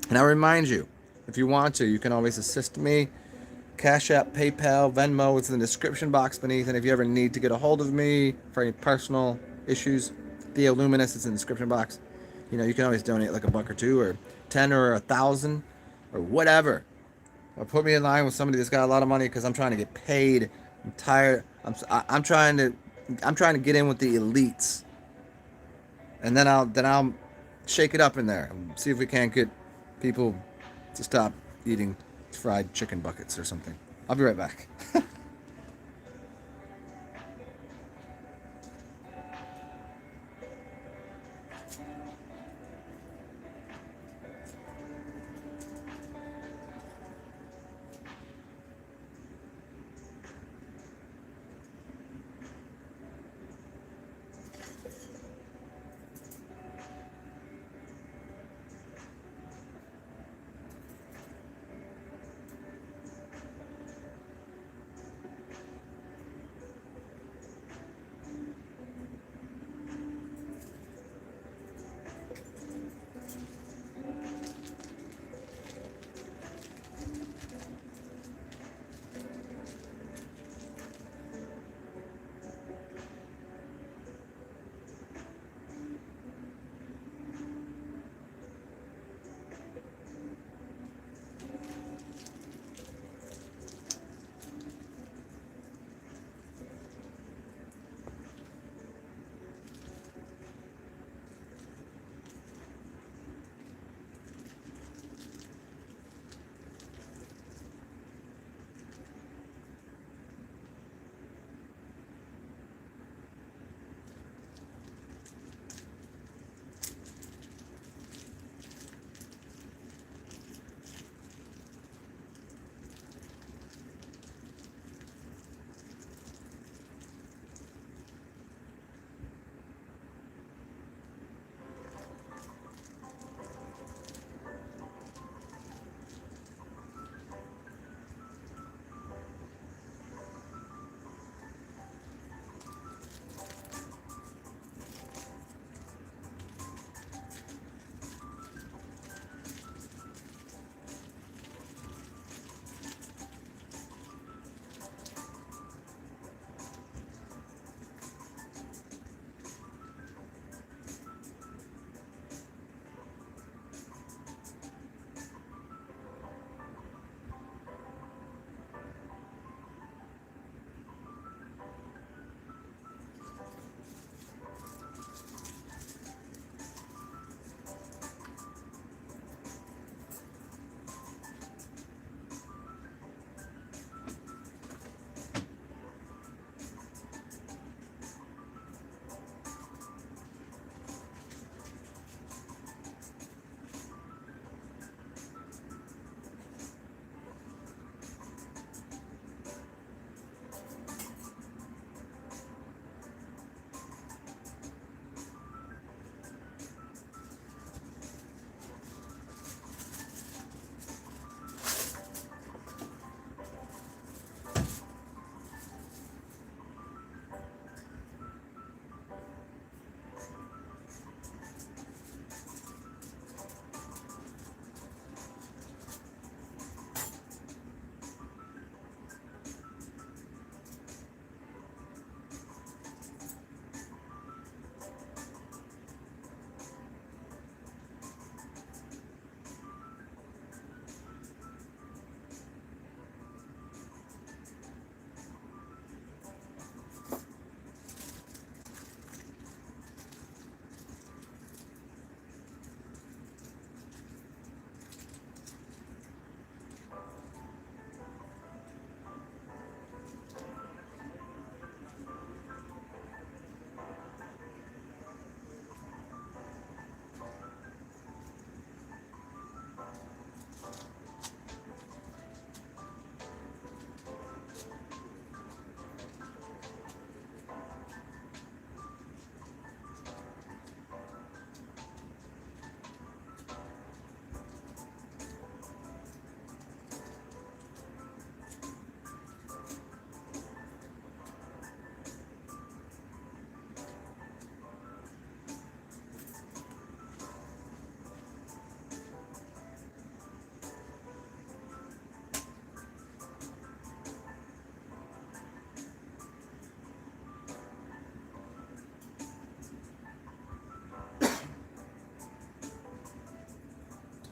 And I remind you, if you want to, you can always assist me. Cash App, PayPal, Venmo, it's in the description box beneath. And if you ever need to get a hold of me for any personal issues, TheoLuminous, it's in the description box. You know, you can always donate like $1 or $2 or 10 or 1,000 or whatever. Or put me in line with somebody that's got a lot of money, because I'm trying to get paid. I'm tired. I'm trying to get in with the elites, and then I'll shake it up in there and see if we can't get people to stop eating fried chicken buckets or something. I'll be right back.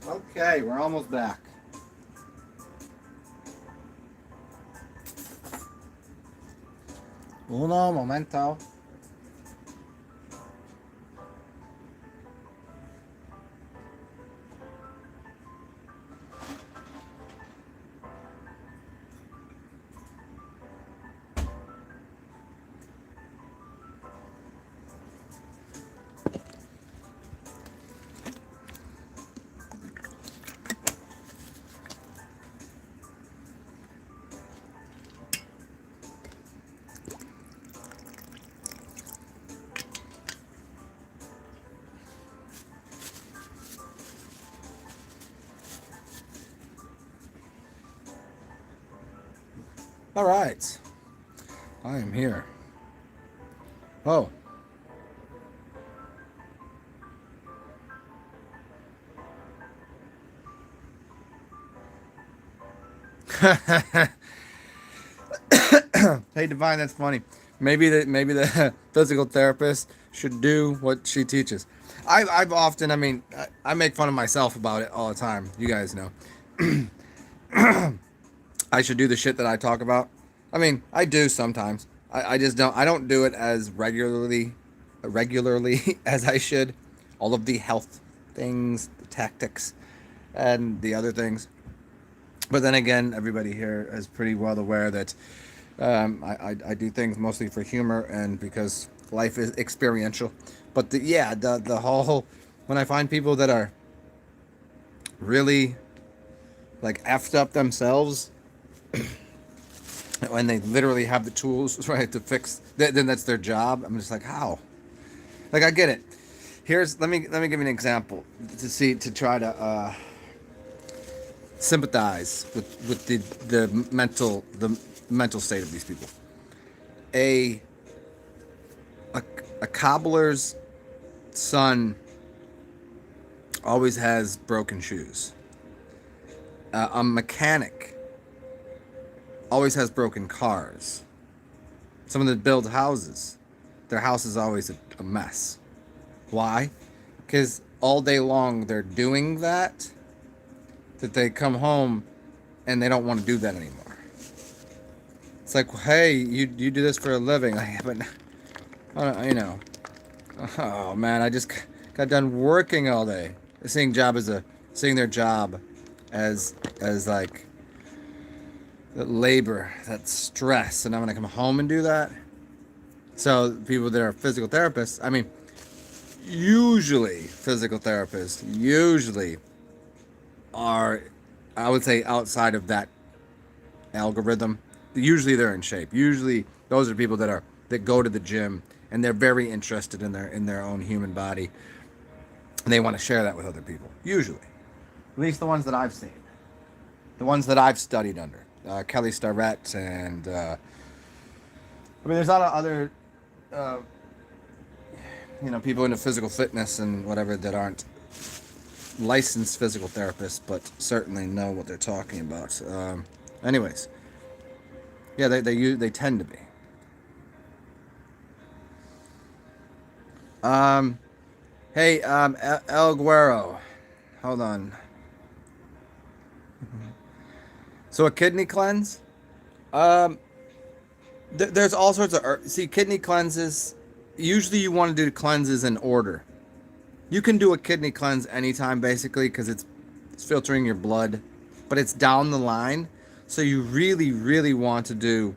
Okay, we're almost back. Uno momento. All right, I am here. Oh. Hey, Divine, that's funny. Maybe the physical therapist should do what she teaches. I've often, I make fun of myself about it all the time. You guys know. I should do the shit that I talk about. I mean, I do sometimes. I just don't. I don't do it as regularly as I should. All of the health things, the tactics, and the other things. But then again, everybody here is pretty well aware that I do things mostly for humor and because life is experiential. But the whole when I find people that are really like effed up themselves when they literally have the tools right to fix, then that's their job. I'm just like, how? Like, I get it. Here's let me give you an example to try to sympathize with the mental state of these people. A a cobbler's son always has broken shoes. A mechanic always has broken cars. Someone that builds houses, their house is always a mess. Why? Because all day long they're doing that they come home and they don't want to do that anymore. It's like, hey, you do this for a living. Like, but oh man, I just got done working all day. Seeing their job as like labor, that stress, and I'm gonna come home and do that. So people that are physical therapists, usually physical therapists are, I would say, outside of that algorithm. Usually they're in shape. Usually those are people that go to the gym and they're very interested in their own human body, and they want to share that with other people. Usually, at least the ones that I've seen, the ones that I've studied under, Kelly Starrett, and there's a lot of other people into physical fitness and whatever that aren't licensed physical therapists, but certainly know what they're talking about. Anyways, yeah, they tend to be. Hey, El Guero, hold on. So a kidney cleanse? Um, there's all sorts of see kidney cleanses. Usually, you want to do cleanses in order. You can do a kidney cleanse anytime, basically, because it's filtering your blood, but it's down the line. So you really, really want to do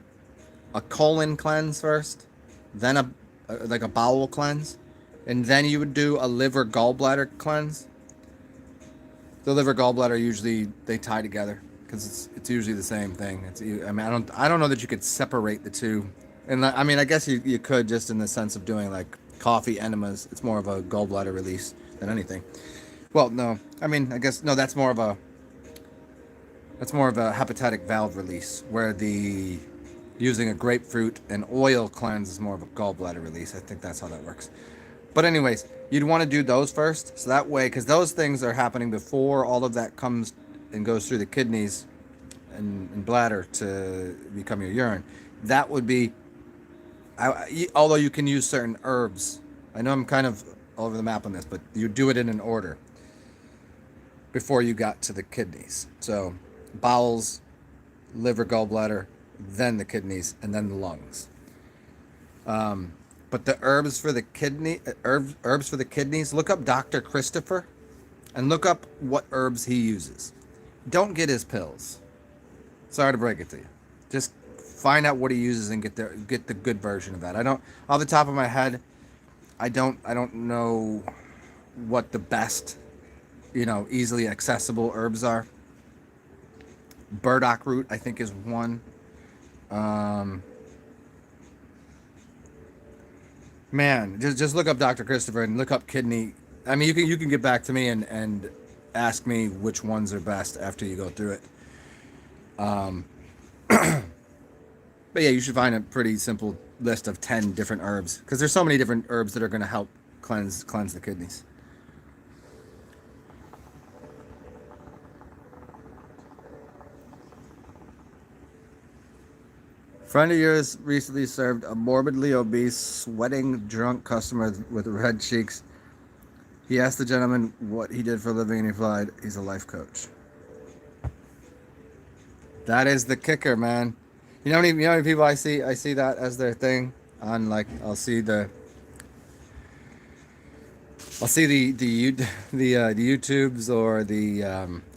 a colon cleanse first, then like a bowel cleanse, and then you would do a liver gallbladder cleanse. The liver gallbladder usually they tie together because it's usually the same thing. I don't know that you could separate the two, and I guess you could just in the sense of doing like coffee enemas. It's more of a gallbladder release than anything. Well, no, I guess no. That's more of a hepatic valve release, where the using a grapefruit and oil cleanse is more of a gallbladder release. I think that's how that works. But anyways, you'd want to do those first, so that way, because those things are happening before all of that comes and goes through the kidneys and bladder to become your urine. That would be, although you can use certain herbs. I know I'm kind of all over the map on this, but you do it in an order. before you got to the kidneys. So bowels, liver, gallbladder, then the kidneys, and then the lungs. But the herbs for the kidneys. Look up Dr. Christopher, and look up what herbs he uses. Don't get his pills. Sorry to break it to you. Just find out what he uses and get the good version of that. I don't, off the top of my head, I don't know what the best, easily accessible herbs are. Burdock root, I think, is one. Man, just look up Dr. Christopher and look up kidney. I mean, you can get back to me and ask me which ones are best after you go through it. But yeah, you should find a pretty simple list of 10 different herbs, because there's so many different herbs that are going to help cleanse the kidneys. Friend of yours recently served a morbidly obese, sweating, drunk customer with red cheeks. He asked the gentleman what he did for a living, and he replied, "He's a life coach." That is the kicker, man. You know how many people I see that as their thing on, like, I'll see the YouTubes or the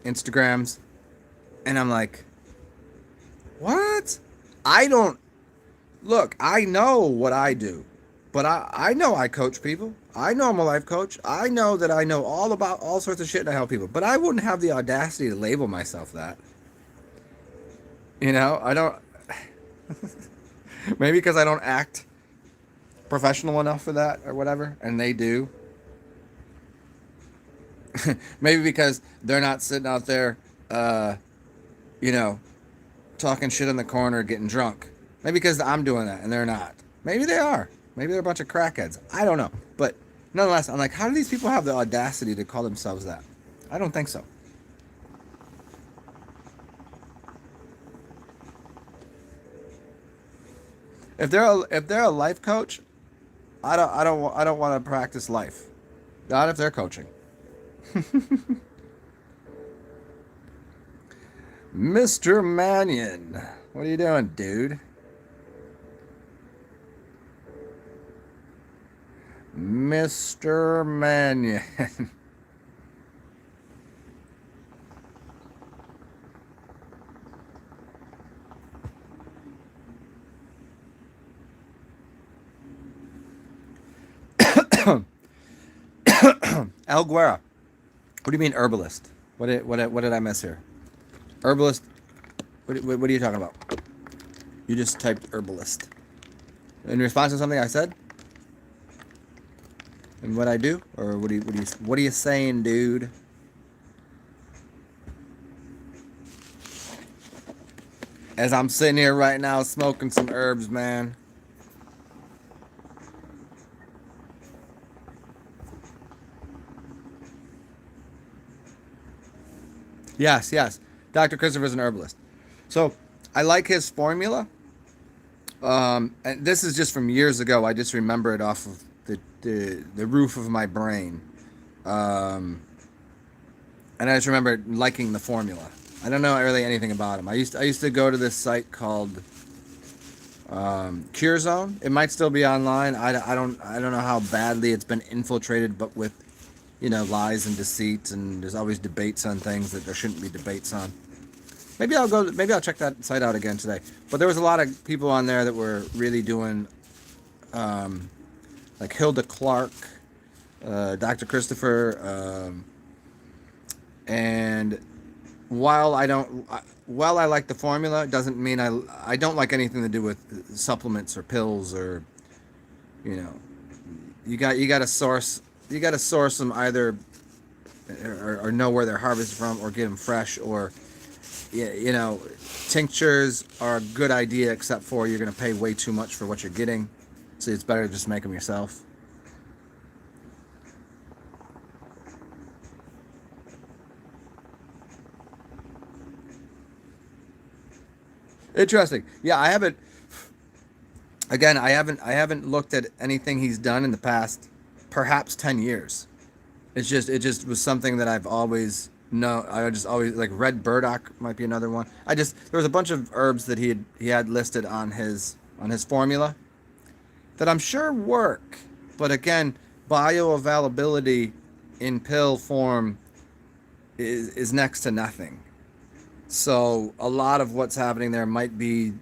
Instagrams, and I'm like, what? I don't look. I know what I do, but I know I coach people. I know I'm a life coach. I know that I know all about all sorts of shit and I help people, but I wouldn't have the audacity to label myself that. I don't. Maybe because I don't act professional enough for that or whatever, and they do. Maybe because they're not sitting out there, talking shit in the corner, getting drunk. Maybe because I'm doing that and they're not. Maybe they are. Maybe they're a bunch of crackheads. I don't know. But nonetheless, I'm like, how do these people have the audacity to call themselves that? I don't think so. If they're a life coach, I don't want to practice life. Not if they're coaching. Mr. Mannion, what are you doing, dude? Mr. Mannion. El Guerra. What do you mean herbalist? What did I miss here? Herbalist. What are you talking about? You just typed herbalist. In response to something I said? And what I do? Or what are you saying, dude? As I'm sitting here right now smoking some herbs, man. Yes. Dr. Christopher's an herbalist. So I like his formula. And this is just from years ago. I just remember it off of the roof of my brain. And I just remember liking the formula. I don't know really anything about him. I used to go to this site called Cure Zone. It might still be online. I don't know how badly it's been infiltrated, but with lies and deceit, and there's always debates on things that there shouldn't be debates on. Maybe I'll check that site out again today. But there was a lot of people on there that were really doing, like Hilda Clark, Dr. Christopher, and while I like the formula, it doesn't mean I don't like anything to do with supplements or pills or, you got to source them either, or know where they're harvested from, or get them fresh, or tinctures are a good idea, except for you're going to pay way too much for what you're getting, so it's better to just make them yourself. Interesting. Yeah, I haven't looked at anything he's done in the past perhaps 10 years. It just was something that I've always No, I just always like red burdock might be another one. There was a bunch of herbs that he had listed on his formula that I'm sure work, but again, bioavailability in pill form is next to nothing. So a lot of what's happening there might be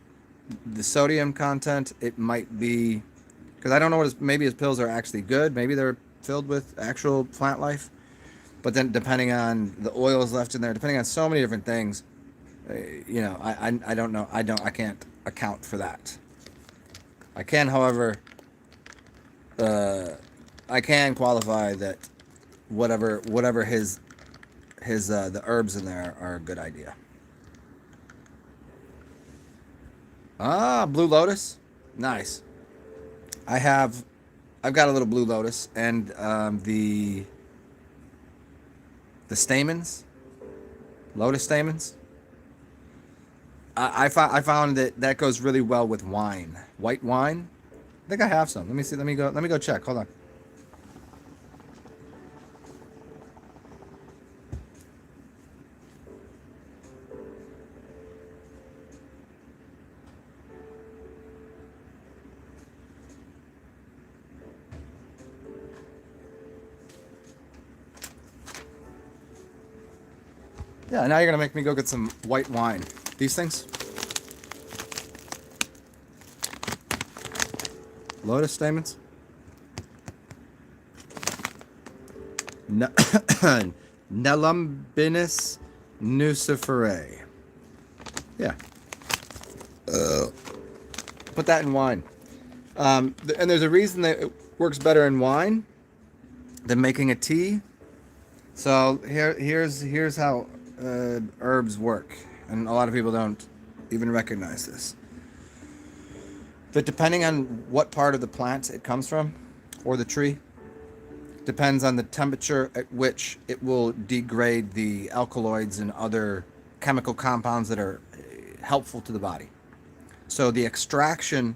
the sodium content. It might be because I don't know maybe his pills are actually good. Maybe they're filled with actual plant life. But then depending on the oils left in there, depending on so many different things, I don't know. I can't account for that. I can, however, uh, I can qualify that whatever his the herbs in there are a good idea. Ah, blue lotus, nice. I have, I've got a little blue lotus and the stamens, lotus stamens. I found that that goes really well with wine, white wine. I think I have some. Let me see. Let me go check. Hold on. Yeah, now you're gonna make me go get some white wine. These things, lotus stamens. Ne- Nelumbinus nuciferae. Yeah, put that in wine. And there's a reason that it works better in wine than making a tea. So here's how herbs work, and a lot of people don't even recognize this. That depending on what part of the plant it comes from, or the tree, depends on the temperature at which it will degrade the alkaloids and other chemical compounds that are helpful to the body. So the extraction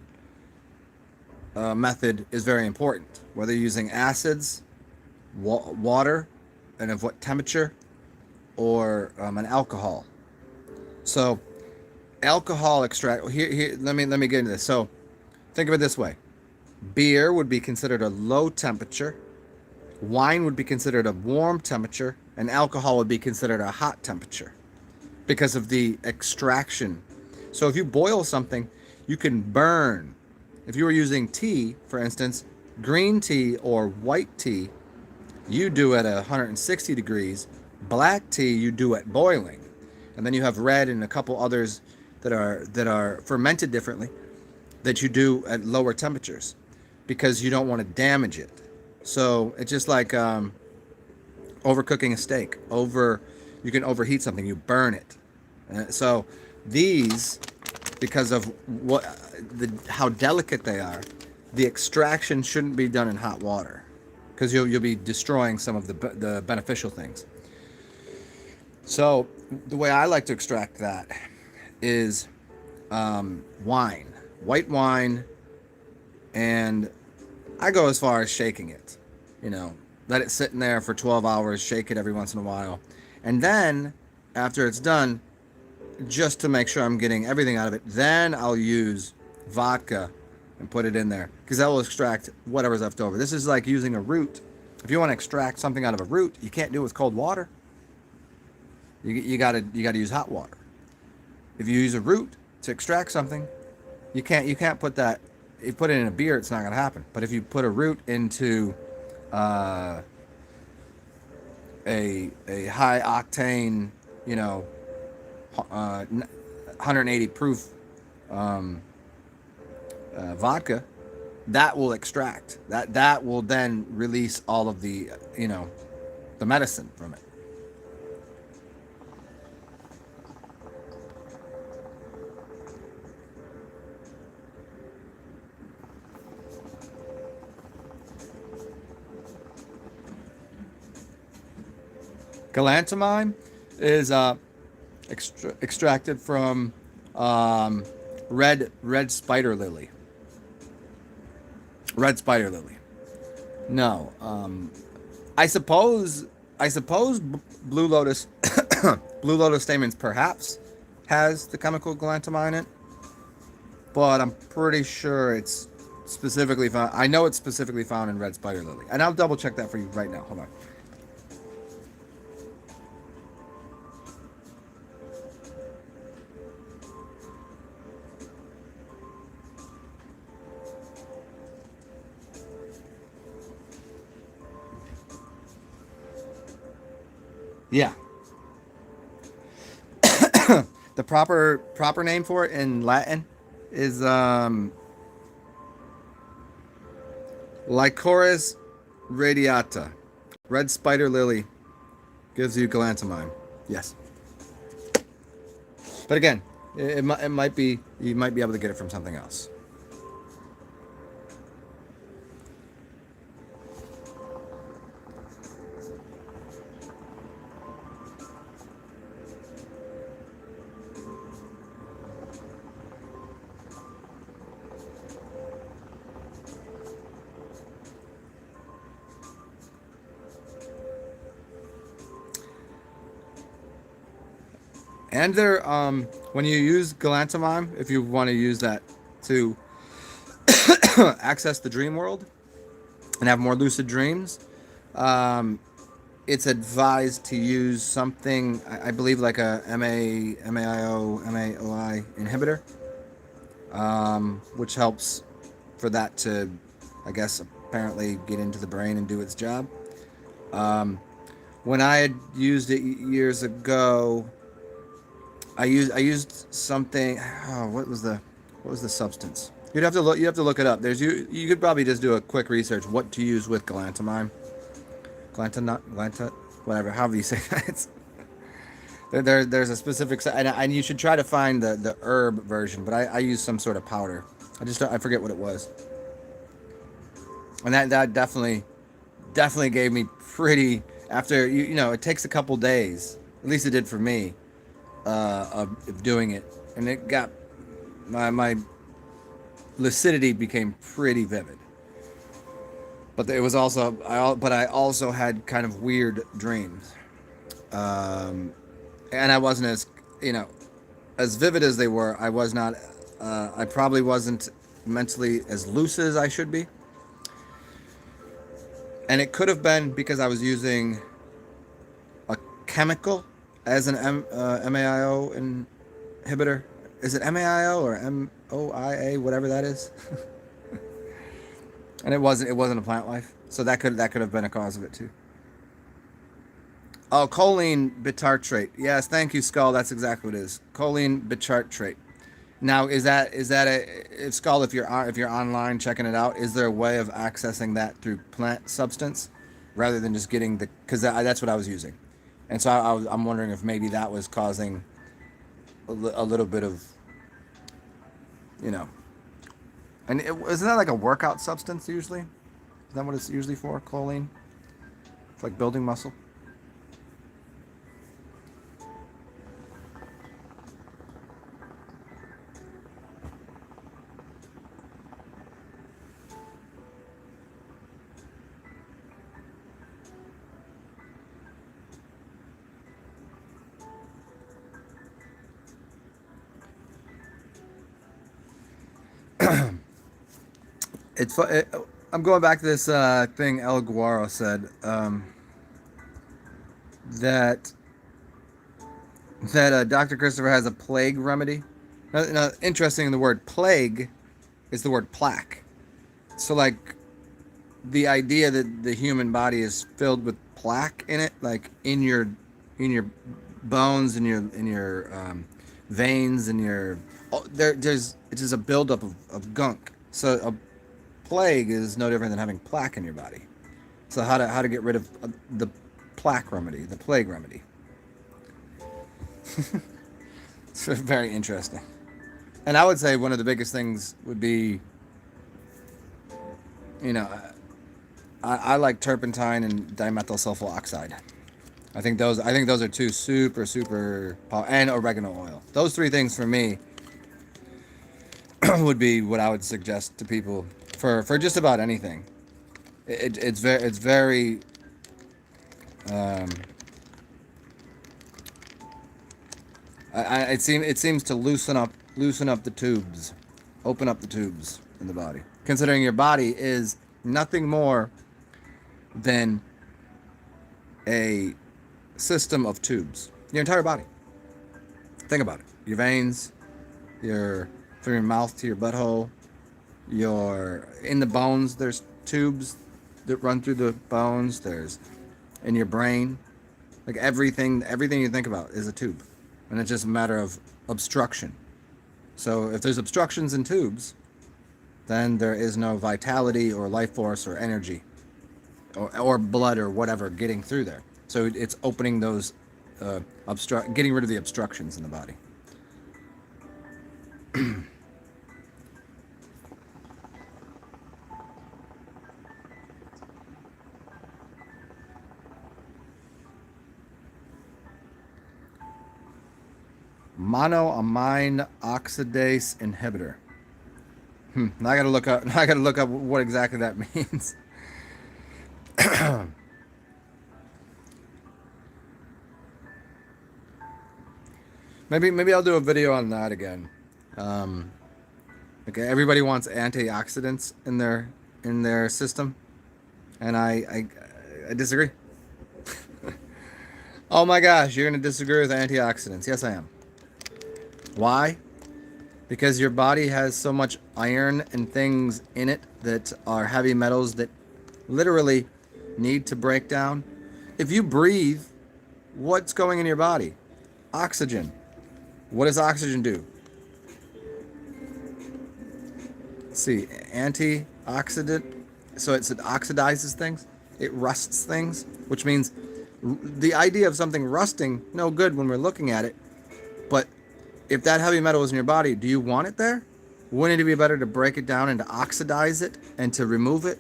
method is very important, whether you're using acids, water, and of what temperature, or an alcohol. So alcohol extract. Let me get into this. So think of it this way: beer would be considered a low temperature, wine would be considered a warm temperature, and alcohol would be considered a hot temperature because of the extraction. So if you boil something, you can burn. If you were using tea, for instance, green tea or white tea, you do at 160 degrees. Black tea you do at boiling, and then you have red and a couple others that are fermented differently that you do at lower temperatures because you don't want to damage it. So it's just like overcooking a steak. You can overheat something, you burn it. So these, because of how delicate they are, the extraction shouldn't be done in hot water because you'll be destroying some of the beneficial things. So the way I like to extract that is wine, white wine, and I go as far as shaking it. Let it sit in there for 12 hours, shake it every once in a while, and then after it's done, just to make sure I'm getting everything out of it, then I'll use vodka and put it in there because that will extract whatever's left over. This is like using a root. If you want to extract something out of a root, you can't do it with cold water. You gotta use hot water. If you use a root to extract something, you can't put that. If you put it in a beer, it's not gonna happen. But if you put a root into a high octane, 180 proof vodka, that will extract. That will then release all of the the medicine from it. Galantamine is extracted from red spider lily. Red spider lily. No, I suppose I suppose Blue Lotus, Blue Lotus stamens perhaps has the chemical galantamine in it, but I'm pretty sure it's specifically found. I know it's specifically found in red spider lily, and I'll double check that for you right now. Hold on. Yeah, the proper name for it in Latin is Lycoris radiata. Red spider lily gives you galantamine. Yes, but again, it might be you might be able to get it from something else. And there, when you use galantamine, if you want to use that to access the dream world and have more lucid dreams, um, it's advised to use something, I believe, like a MAIO inhibitor, which helps for that to, I guess, apparently get into the brain and do its job. Um, when I had used it years ago, I used something. Oh, what was the substance? You have to look it up. You could probably just do a quick research what to use with galantamine, whatever, however you say that. There's a specific, and you should try to find the herb version. But I used some sort of powder. I forget what it was, and that definitely gave me pretty. After it takes a couple days. At least it did for me. Of doing it, and it got my lucidity became pretty vivid. But it was also I also had kind of weird dreams, and I wasn't as vivid as they were. I was not. I probably wasn't mentally as lucid as I should be, and it could have been because I was using a chemical as an MAIO inhibitor. Is it MAIO or MOIA, whatever that is? And it wasn't a plant life, so that could have been a cause of it too. Oh, choline bitartrate. Yes, thank you, Skull. That's exactly what it is. Choline bitartrate. Now, is that if Skull, if you're online checking it out, is there a way of accessing that through plant substance rather than just getting because that's what I was using, and so I'm wondering if maybe that was causing a little bit of, you know, and isn't that like a workout substance usually? Is that what it's usually for? Choline? It's like building muscle. I'm going back to this thing El Guaro said, that Dr. Christopher has a plague remedy. Now, interesting, the word plague is the word plaque. So, like, the idea that the human body is filled with plaque in it, like in your bones, in your veins, in your there's it's just a buildup of gunk. So a plague is no different than having plaque in your body. So how to get rid of the plaque remedy, the plague remedy. It's very interesting. And I would say one of the biggest things would be, you know, I like turpentine and dimethyl sulfur oxide. I think those are two super and oregano oil. Those three things for me would be what I would suggest to people for just about anything. It's very Um, it seems to loosen up the tubes, open up the tubes in the body. Considering your body is nothing more than a system of tubes. Your entire body. Think about it. Your veins, your from your mouth to your butthole, your in the bones. There's tubes that run through the bones. There's in your brain. Like everything you think about is a tube, and it's just a matter of obstruction. So if there's obstructions in tubes, then there is no vitality or life force or energy or blood or whatever getting through there. So it's opening those, getting rid of the obstructions in the body. Monoamine oxidase inhibitor. Now I gotta look up. Now I gotta look up what exactly that means. Maybe I'll do a video on that again. Okay, everybody wants antioxidants in their system, and I disagree. Oh my gosh, you're gonna disagree with antioxidants? Yes, I am. Why? Because your body has so much iron and things in it that are heavy metals that literally need to break down. If you breathe, what's going in your body? Oxygen. What does oxygen do? Let's see, antioxidant. So it oxidizes things. It rusts things, which means the idea of something rusting, no good when we're looking at it. But if that heavy metal is in your body, do you want it there? Wouldn't it be better to break it down and to oxidize it and to remove it?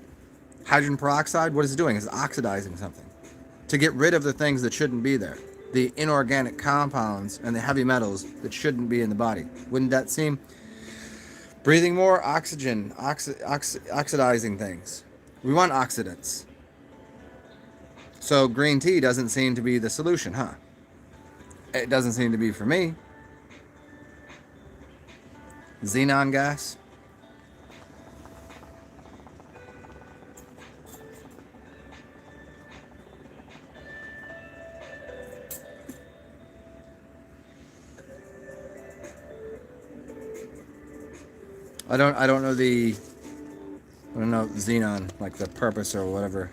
Hydrogen peroxide, what is it doing? It's oxidizing something. To get rid of the things that shouldn't be there. The inorganic compounds and the heavy metals that shouldn't be in the body. Wouldn't that seem? Breathing more oxygen, oxidizing things. We want oxidants. So green tea doesn't seem to be the solution, huh? It doesn't seem to be for me. Xenon gas. I don't know xenon, like the purpose or whatever.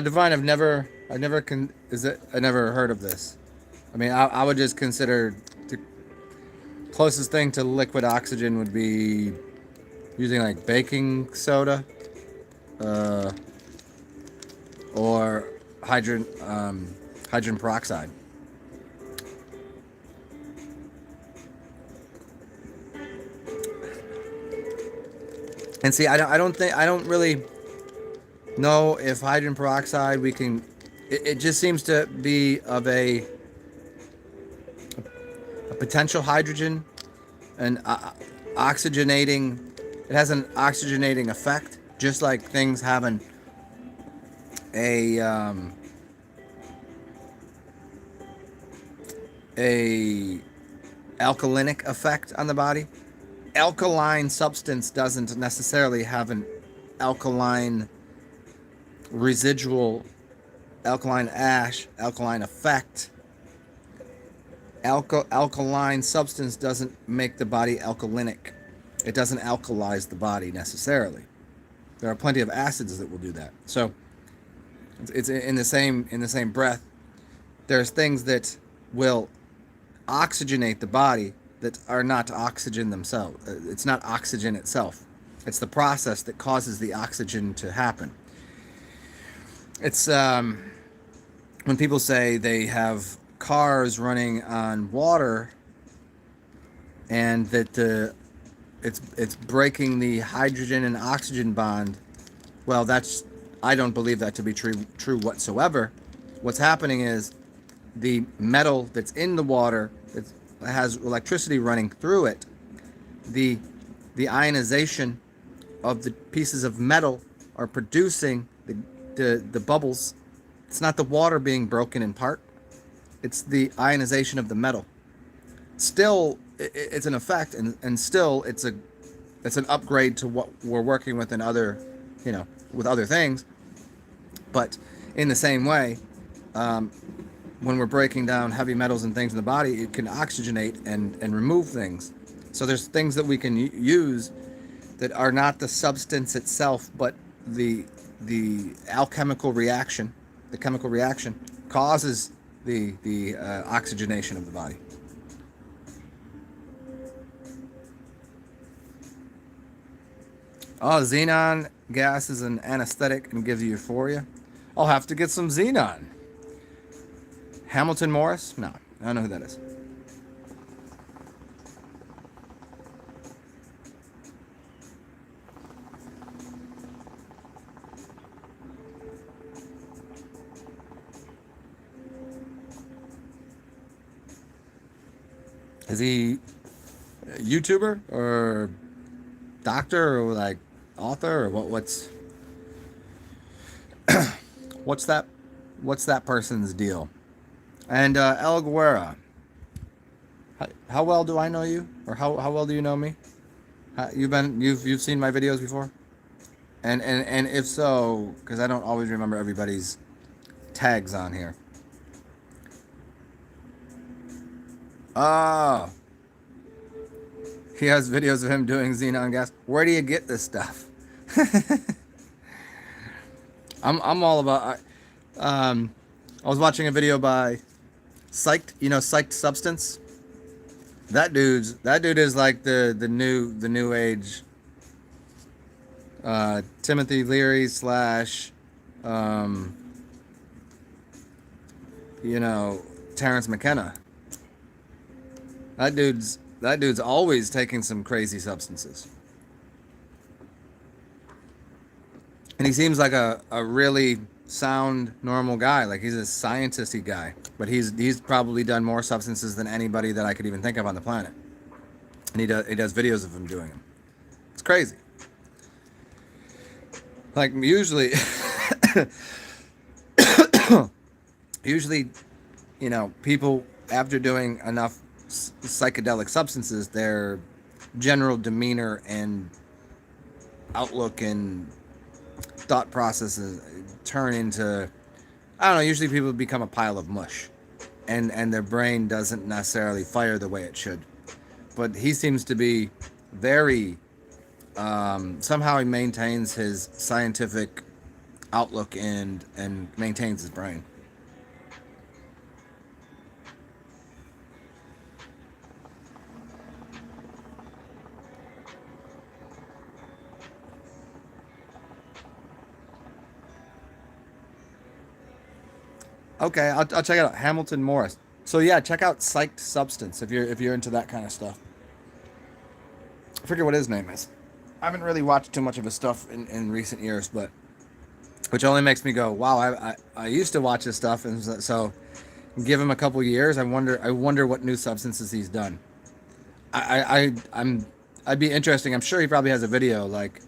Divine, I never heard of this. I mean, I would just consider the closest thing to liquid oxygen would be using like baking soda, or hydrogen peroxide. And see, I don't really know if hydrogen peroxide we can. It just seems to be of a potential hydrogen, and oxygenating. It has an oxygenating effect, just like things have a alkalinic effect on the body. Alkaline substance doesn't necessarily have an alkaline residual, alkaline ash, alkaline effect. Alkaline substance doesn't make the body alkalinic. It doesn't alkalize the body necessarily. There are plenty of acids that will do that. So it's in the same breath. There's things that will oxygenate the body that are not oxygen themselves. It's not oxygen itself. It's the process that causes the oxygen to happen. It's when people say they have cars running on water and that it's breaking the hydrogen and oxygen bond. Well, I don't believe that to be true whatsoever. What's happening is the metal that's in the water, has electricity running through it, the ionization of the pieces of metal are producing the bubbles. It's not the water being broken in part. It's the ionization of the metal. Still, it's an effect, and still it's an upgrade to what we're working with in other, with other things. But in the same way, when we're breaking down heavy metals and things in the body, it can oxygenate and remove things. So there's things that we can use that are not the substance itself, but the alchemical reaction, the chemical reaction causes the oxygenation of the body. Oh, xenon gas is an anesthetic and gives you euphoria. I'll have to get some xenon. Hamilton Morris? No, I don't know who that is. Is he a YouTuber or doctor or like author or what's what's that person's deal? And El Guerra, how well do I know you, or how well do you know me? You've seen my videos before, and if so, because I don't always remember everybody's tags on here. Oh, he has videos of him doing xenon gas. Where do you get this stuff? I'm all about. I was watching a video by Psyched, Psyched Substance. That dude is like the new age Timothy Leary slash Terrence McKenna. That dude's always taking some crazy substances. And he seems like a really sound, normal guy. Like he's a scientisty guy. But he's probably done more substances than anybody that I could even think of on the planet. And he does videos of him doing them. It's crazy. Like usually people after doing enough psychedelic substances, their general demeanor and outlook and thought processes turn into, I don't know, usually people become a pile of mush, and their brain doesn't necessarily fire the way it should. But he seems to be very somehow he maintains his scientific outlook and maintains his brain. Okay, I'll check it out. Hamilton Morris. So yeah, check out Psyched Substance if you're into that kind of stuff. I forget what his name is. I haven't really watched too much of his stuff in recent years, but which only makes me go, wow, I used to watch his stuff, and so give him a couple years. I wonder what new substances he's done. I'd be interesting. I'm sure he probably has a video like,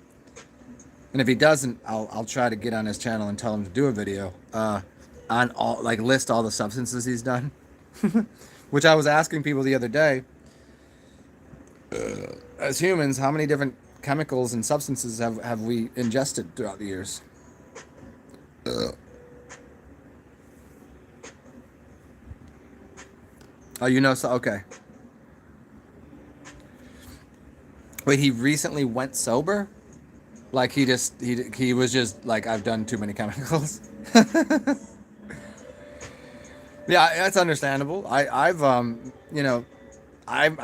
and if he doesn't, I'll try to get on his channel and tell him to do a video. On all, like, list all the substances he's done. Which I was asking people the other day, as humans, how many different chemicals and substances have we ingested throughout the years? Oh, so okay. Wait, he recently went sober? Like he was just like, I've done too many chemicals. Yeah, that's understandable. I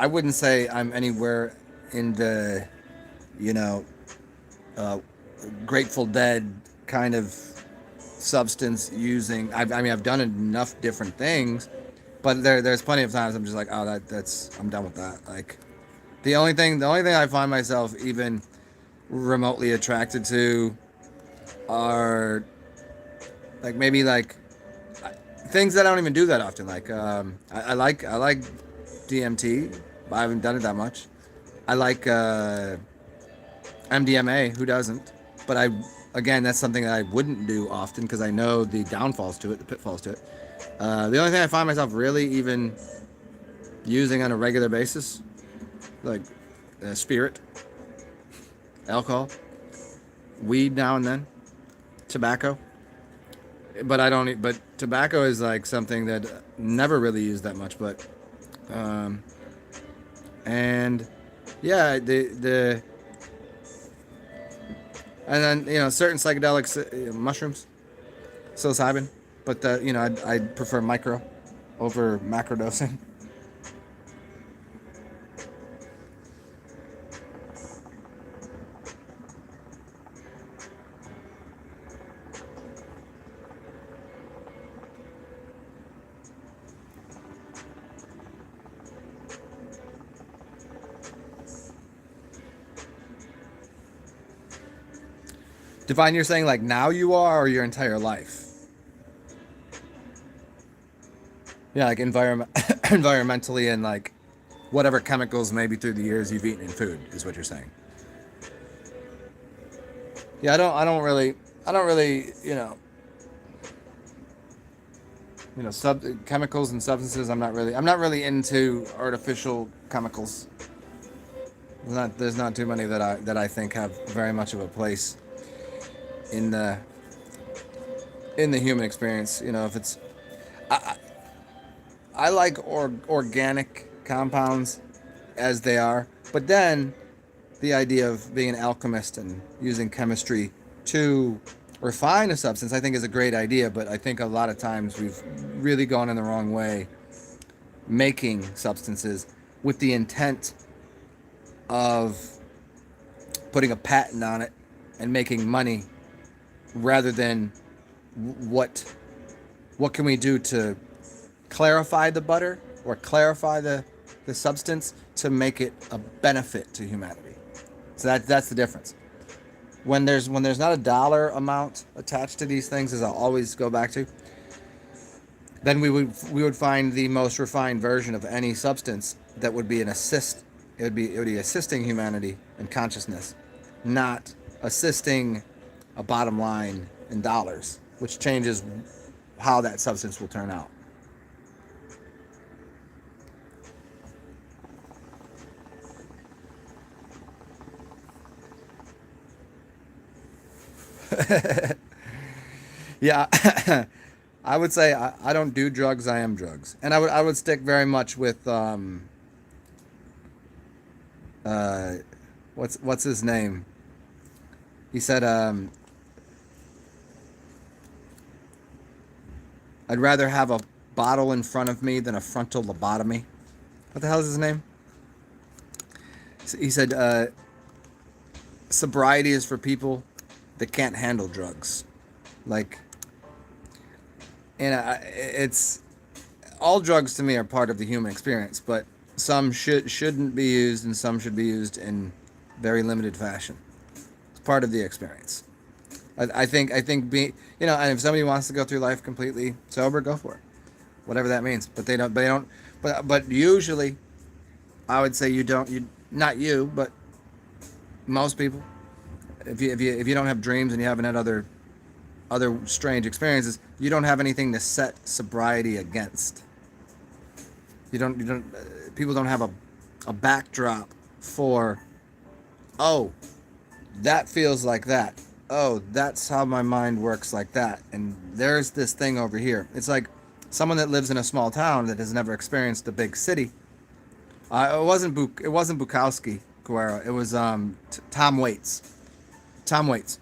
wouldn't say I'm anywhere in the, Grateful Dead kind of substance using. I've done enough different things, but there's plenty of times I'm just like, oh, I'm done with that. Like, the only thing I find myself even remotely attracted to are like maybe like things that I don't even do that often. Like I like DMT. I haven't done it that much. I like MDMA. Who doesn't? But again, that's something that I wouldn't do often because I know the downfalls to it, the pitfalls to it. The only thing I find myself really even using on a regular basis, like spirit, alcohol, weed now and then, tobacco. But I don't. But tobacco is like something that never really used that much. But and yeah, the and then certain psychedelics, mushrooms, psilocybin. But I prefer micro over macro dosing. Divine, you're saying like now you are, or your entire life? Yeah, like environmentally and like whatever chemicals maybe through the years you've eaten in food is what you're saying. Yeah, I don't really, sub chemicals and substances. I'm not really into artificial chemicals. There's not too many that I think have very much of a place in the human experience. If it's, I, I like organic compounds as they are, but then the idea of being an alchemist and using chemistry to refine a substance, I think, is a great idea. But I think a lot of times we've really gone in the wrong way making substances with the intent of putting a patent on it and making money rather than what can we do to clarify the butter or clarify the substance to make it a benefit to humanity. So that's the difference. When there's not a dollar amount attached to these things, as I'll always go back to, then we would find the most refined version of any substance that would be an assist. It would be assisting humanity and consciousness, not assisting a bottom line in dollars, which changes how that substance will turn out. Yeah, I would say I don't do drugs. I am drugs, and I would stick very much with what's his name? He said I'd rather have a bottle in front of me than a frontal lobotomy. What the hell is his name? He said sobriety is for people that can't handle drugs. Like, and it's all drugs to me are part of the human experience, but some shouldn't be used and some should be used in very limited fashion. It's part of the experience. I think being, and if somebody wants to go through life completely sober, go for it, whatever that means. But but usually, I would say not you, but most people, if you don't have dreams and you haven't had other strange experiences, you don't have anything to set sobriety against. People don't have a backdrop for, oh, that feels like that. Oh, that's how my mind works, like that. And there's this thing over here. It's like someone that lives in a small town that has never experienced a big city. It wasn't Bukowski Guerra. It was Tom Waits. Tom Waits.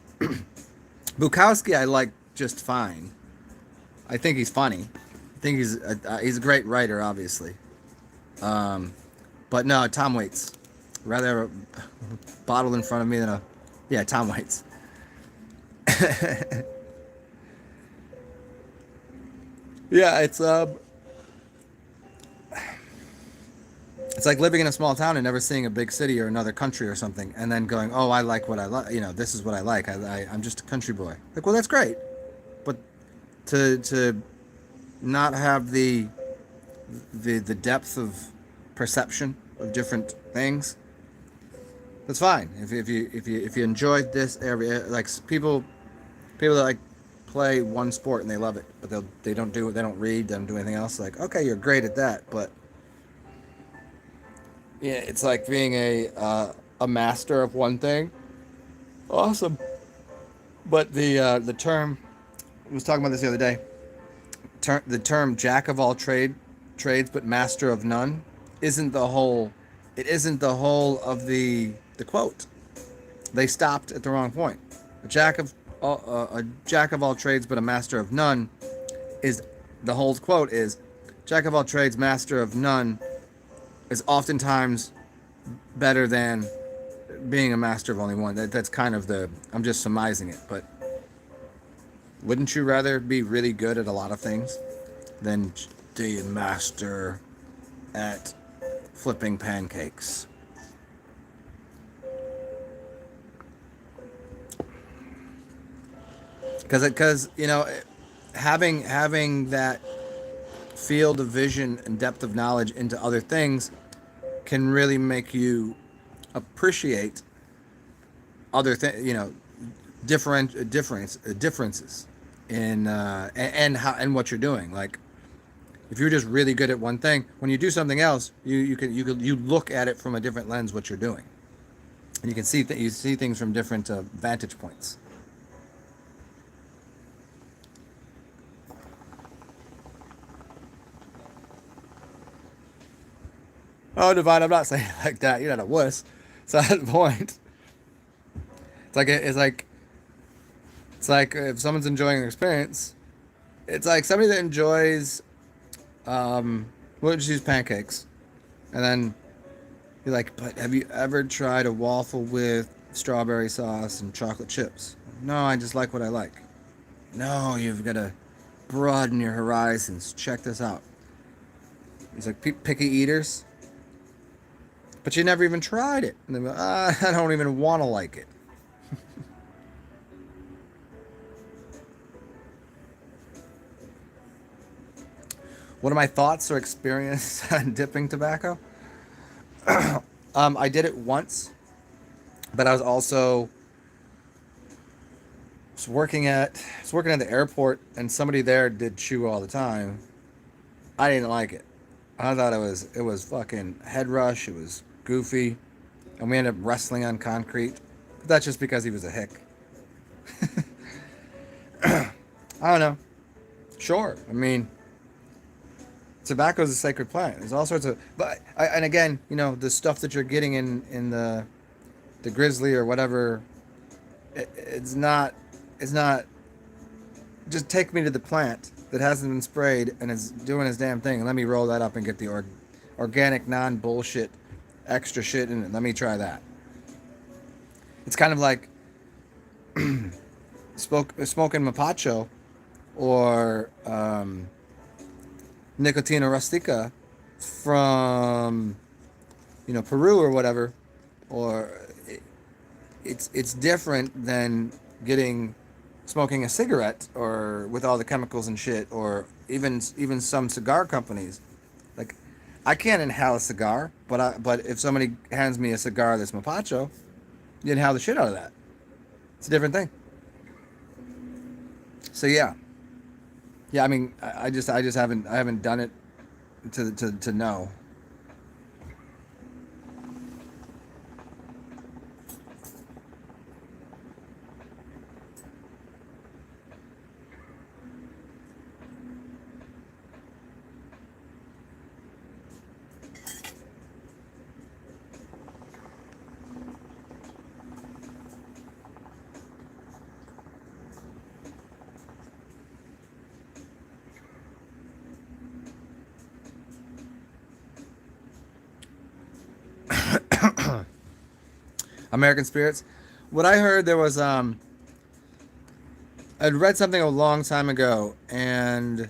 Bukowski I like just fine. I think he's funny. I think he's a great writer, obviously. But no, Tom Waits. Rather have a bottle in front of me than Tom Waits. Yeah, it's like living in a small town and never seeing a big city or another country or something, and then going, oh, I like what I like. This is what I like. I'm just a country boy. Like, well, that's great, but to not have the depth of perception of different things, that's fine. If you enjoyed this area, like people that like play one sport and they love it, but they don't read, they don't do anything else. Like, okay, you're great at that, but yeah, it's like being a master of one thing. Awesome, but the term, I was talking about this the other day. The term jack of all trades but master of none isn't the whole. It isn't the whole of the quote. They stopped at the wrong point. A jack of all trades but a master of none is the whole quote is jack of all trades, master of none is oftentimes better than being a master of only one. That's kind of the, I'm just surmising it, but wouldn't you rather be really good at a lot of things than be a master at flipping pancakes? Because you know, having that field of vision and depth of knowledge into other things can really make you appreciate other things. You know, differences in and how and what you're doing. Like, if you're just really good at one thing, when you do something else, you look at it from a different lens what you're doing, and you can see you see things from different vantage points. Oh, Divine, I'm not saying it like that. You're not a wuss. It's not the point. It's like if someone's enjoying an experience, it's like somebody that enjoys, we'll just use pancakes, and then you're like, but have you ever tried a waffle with strawberry sauce and chocolate chips? No, I just like what I like. No, you've got to broaden your horizons. Check this out. He's like, picky eaters. But you never even tried it. And they're like, I don't even want to like it. What are my thoughts or experience on dipping tobacco? I did it once, but I was also working at the airport, and somebody there did chew all the time. I didn't like it. I thought it was fucking head rush. It was goofy, and we ended up wrestling on concrete. But that's just because he was a hick. I don't know. Sure, I mean, tobacco is a sacred plant. There's all sorts of, and again, you know, the stuff that you're getting in the grizzly or whatever, it's not. Just take me to the plant that hasn't been sprayed and is doing his damn thing, and let me roll that up and get the organic, non-bullshit, extra shit in it. Let me try that. It's kind of like smoking mapacho or Nicotina rustica from, you know, Peru or whatever, or it's different than smoking a cigarette or with all the chemicals and shit, or even some cigar companies. Like, I can't inhale a cigar, but if somebody hands me a cigar that's mapacho, you inhale the shit out of that. It's a different thing. So yeah. I mean, I just haven't done it to know. American Spirits. What I heard, there was I'd read something a long time ago, and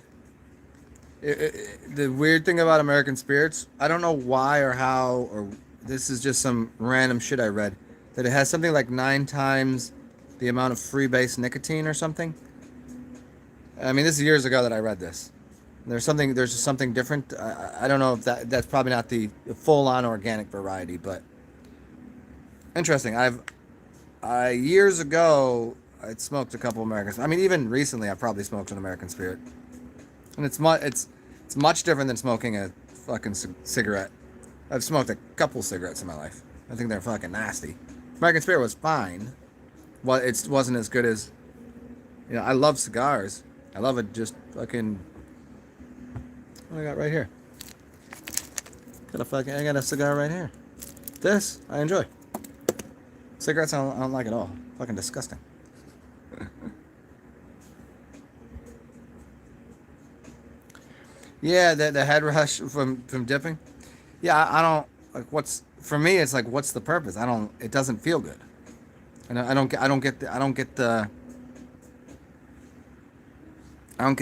the weird thing about American Spirits, I don't know why or how, or this is just some random shit I read, that it has something like 9 times the amount of freebase nicotine or something. I mean, this is years ago that I read this. There's just something different. I don't know if that's probably not the full-on organic variety, but interesting. I years ago I'd smoked a couple Americans. I mean, even recently I probably smoked an American Spirit, and it's much different than smoking a fucking cigarette. I've smoked a couple cigarettes in my life. I think they're fucking nasty. American Spirit was fine. Well, it wasn't as good as, I love cigars. I love it just fucking. What I got right here? I got a cigar right here. This I enjoy. Cigarettes I don't like at all. Fucking disgusting. Yeah, the head rush from dipping. Yeah, I don't like what's for me. It's like what's the purpose? I don't. It doesn't feel good. And I don't get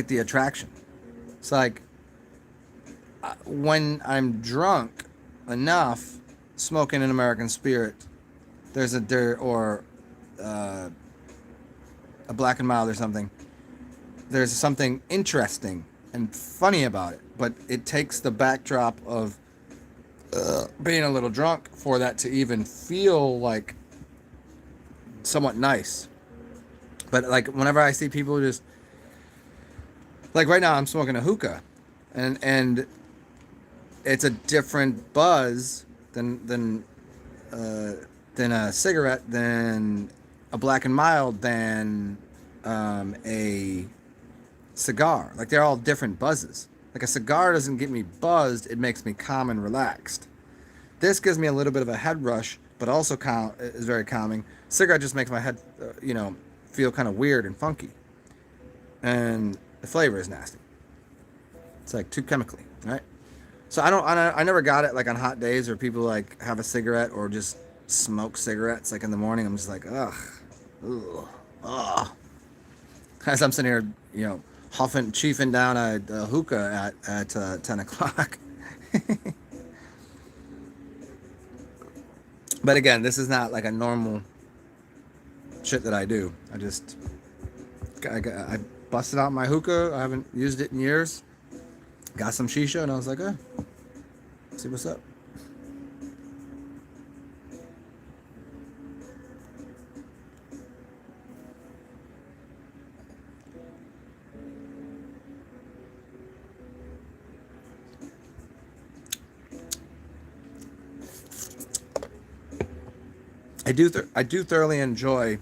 the attraction. It's like when I'm drunk enough, smoking an American Spirit, there's a there or uh, a Black and Mild or something. There's something interesting and funny about it, but it takes the backdrop of being a little drunk for that to even feel like somewhat nice. But like whenever I see people just like right now, I'm smoking a hookah, and it's a different buzz uh, than a cigarette, than a Black and Mild, than a cigar. Like they're all different buzzes. Like a cigar doesn't get me buzzed; it makes me calm and relaxed. This gives me a little bit of a head rush, but also is very calming. Cigarette just makes my head, feel kind of weird and funky, and the flavor is nasty. It's like too chemically, right? So I never got it like on hot days or people like have a cigarette or just smoke cigarettes like in the morning. I'm just like ugh, ugh. As I'm sitting here, huffing, chiefing down a hookah at 10 o'clock. But again, this is not like a normal shit that I do. I busted out my hookah. I haven't used it in years. Got some shisha, and I was like, see what's up. I do thoroughly enjoy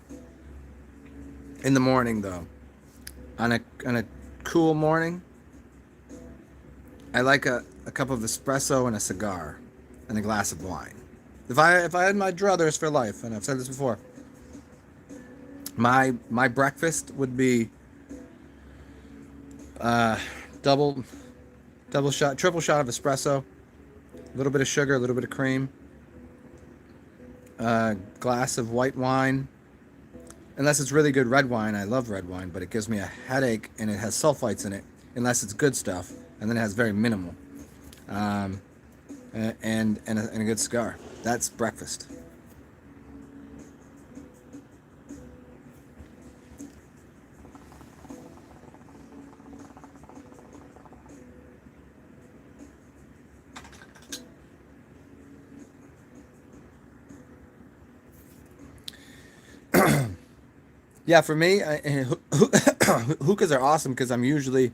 in the morning though. On a cool morning, I like a cup of espresso and a cigar and a glass of wine. If I had my druthers for life, and I've said this before, my breakfast would be uh, double shot, triple shot of espresso, a little bit of sugar, a little bit of cream, a glass of white wine. Unless it's really good red wine, I love red wine, but it gives me a headache and it has sulfites in it. Unless it's good stuff, and then it has very minimal, um, and a good cigar. That's breakfast. Yeah, for me, hookahs are awesome because I'm usually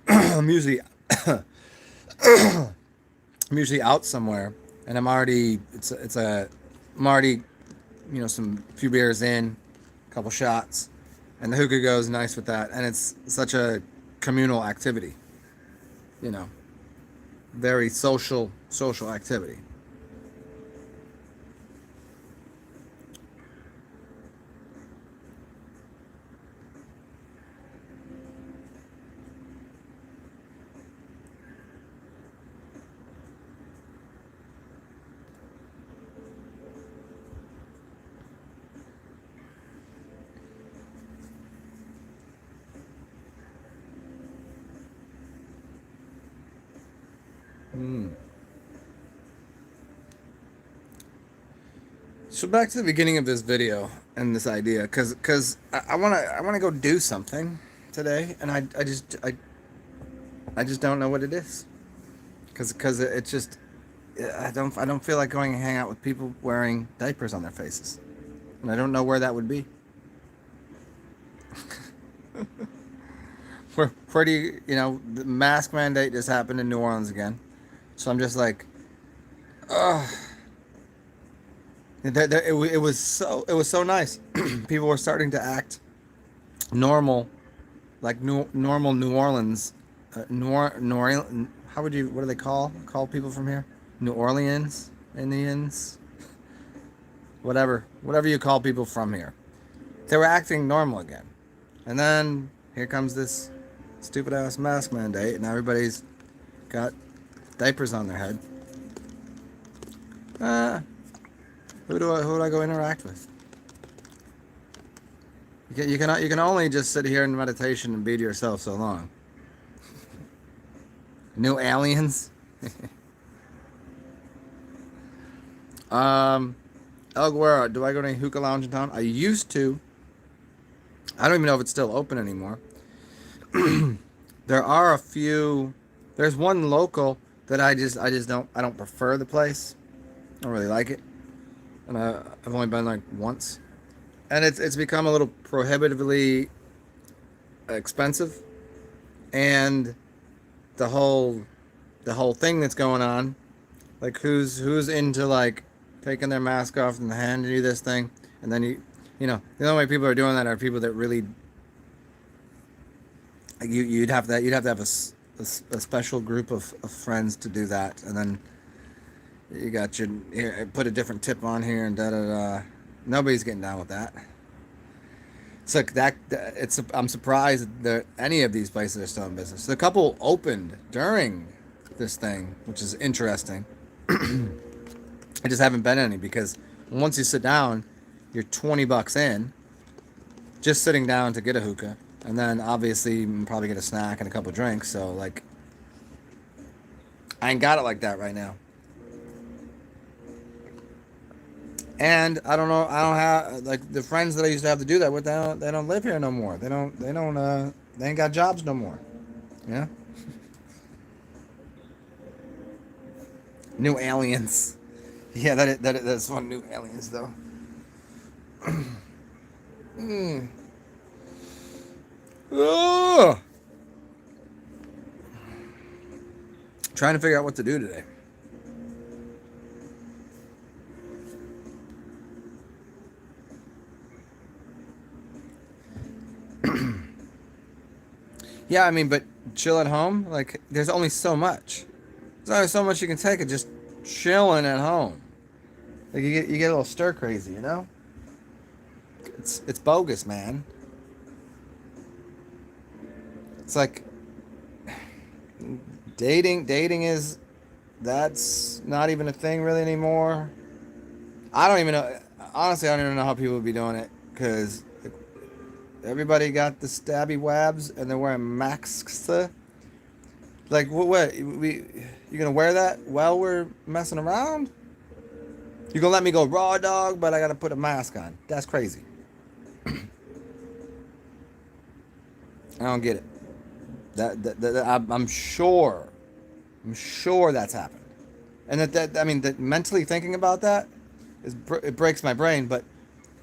I'm usually out somewhere, and I'm already some few beers in, a couple shots, and the hookah goes nice with that, and it's such a communal activity, you know, very social activity. Mm. So back to the beginning of this video and this idea, because I wanna go do something today, and I I just don't know what it is. Because it's just, I don't feel like going and hang out with people wearing diapers on their faces. And I don't know where that would be. Where do you, the mask mandate just happened in New Orleans again. So I'm just like, ugh. It was so nice. People were starting to act normal, like normal New Orleans, how would you, what do they call people from here? New Orleans, Indians, whatever you call people from here. They were acting normal again. And then here comes this stupid ass mask mandate, and everybody's got diapers on their head. Who do I go interact with? You can only just sit here in meditation and be to yourself so long. New aliens. El Guerrero, do I go to any hookah lounge in town? I used to. I don't even know if it's still open anymore. There are a few. There's one local that I don't prefer the place. I don't really like it, and I've only been like once, and it's become a little prohibitively expensive, and the whole thing that's going on, like who's into like taking their mask off and handing you this thing, and then the only way people are doing that are people that really, like, you'd have to have a special group of friends to do that, and then you got your here, put a different tip on here and da da da. Nobody's getting down with that. It's like that. I'm surprised that any of these places are still in business. The couple opened during this thing, which is interesting. I just haven't been any because once you sit down, you're $20 in, just sitting down to get a hookah, and then obviously you can probably get a snack and a couple drinks. So like, I ain't got it like that right now. And I don't know. I don't have like the friends that I used to have to do that with. They don't live here no more. They ain't got jobs no more. Yeah. New aliens. Yeah, that's one. New aliens though. Oh! Trying to figure out what to do today. Yeah, I mean, but chill at home. Like, there's only so much. There's only so much you can take of just chilling at home. Like, you get a little stir crazy, you know? It's bogus, man. It's like dating is, that's not even a thing really anymore. I don't even know. Honestly, I don't even know how people would be doing it because everybody got the stabby wabs and they're wearing masks. Like, what? You gonna wear that while we're messing around? You gonna let me go raw dog, but I gotta put a mask on? That's crazy. I don't get it. I'm sure that's happened, and I mean, that mentally thinking about that it breaks my brain. But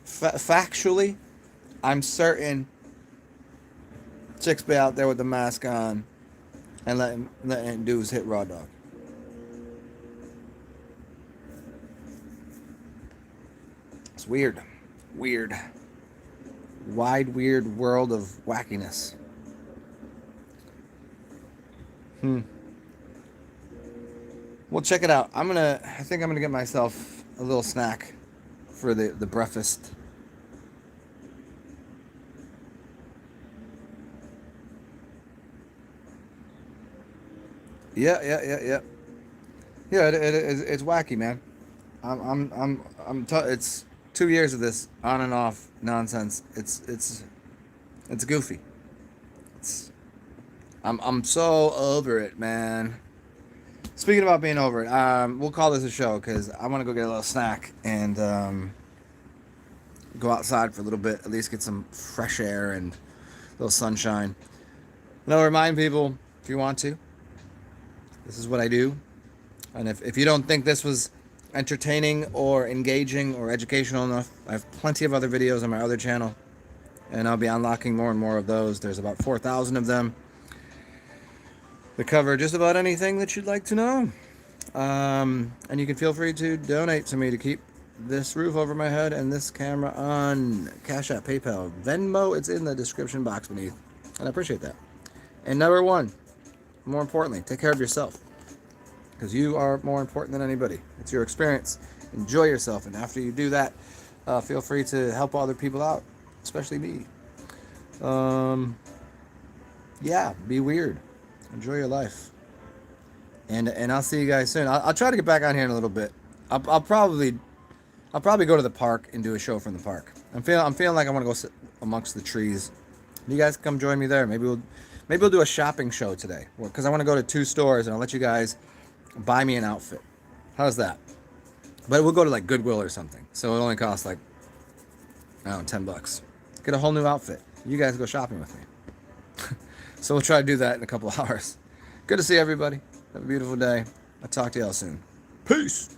factually, I'm certain chicks be out there with the mask on and letting dudes hit raw dog. It's weird. Wide, weird world of wackiness. Well, check it out. I think I'm gonna get myself a little snack for the breakfast. Yeah. Yeah, it's wacky, man. It's 2 years of this on and off nonsense. It's goofy. I'm so over it, man. Speaking about being over it, we'll call this a show because I want to go get a little snack and go outside for a little bit, at least get some fresh air and a little sunshine. And I'll remind people, if you want to, This is what I do. And if you don't think this was entertaining or engaging or educational enough, I have plenty of other videos on my other channel. And I'll be unlocking more and more of those. There's about 4,000 of them. They cover just about anything that you'd like to know. And you can feel free to donate to me to keep this roof over my head and this camera on. Cash App, PayPal, Venmo, it's in the description box beneath. And I appreciate that. And number one, more importantly, take care of yourself. Because you are more important than anybody. It's your experience. Enjoy yourself. And after you do that, feel free to help other people out, especially me. Yeah, be weird. Enjoy your life. And I'll see you guys soon. I'll try to get back on here in a little bit. I'll probably go to the park and do a show from the park. I'm feeling like I want to go sit amongst the trees. You guys come join me there. Maybe we'll do a shopping show today. Because I want to go to 2 stores and I'll let you guys buy me an outfit. How's that? But we'll go to like Goodwill or something. So it only costs like, I don't know, $10. Get a whole new outfit. You guys go shopping with me. So we'll try to do that in a couple of hours. Good to see everybody. Have a beautiful day. I'll talk to y'all soon. Peace.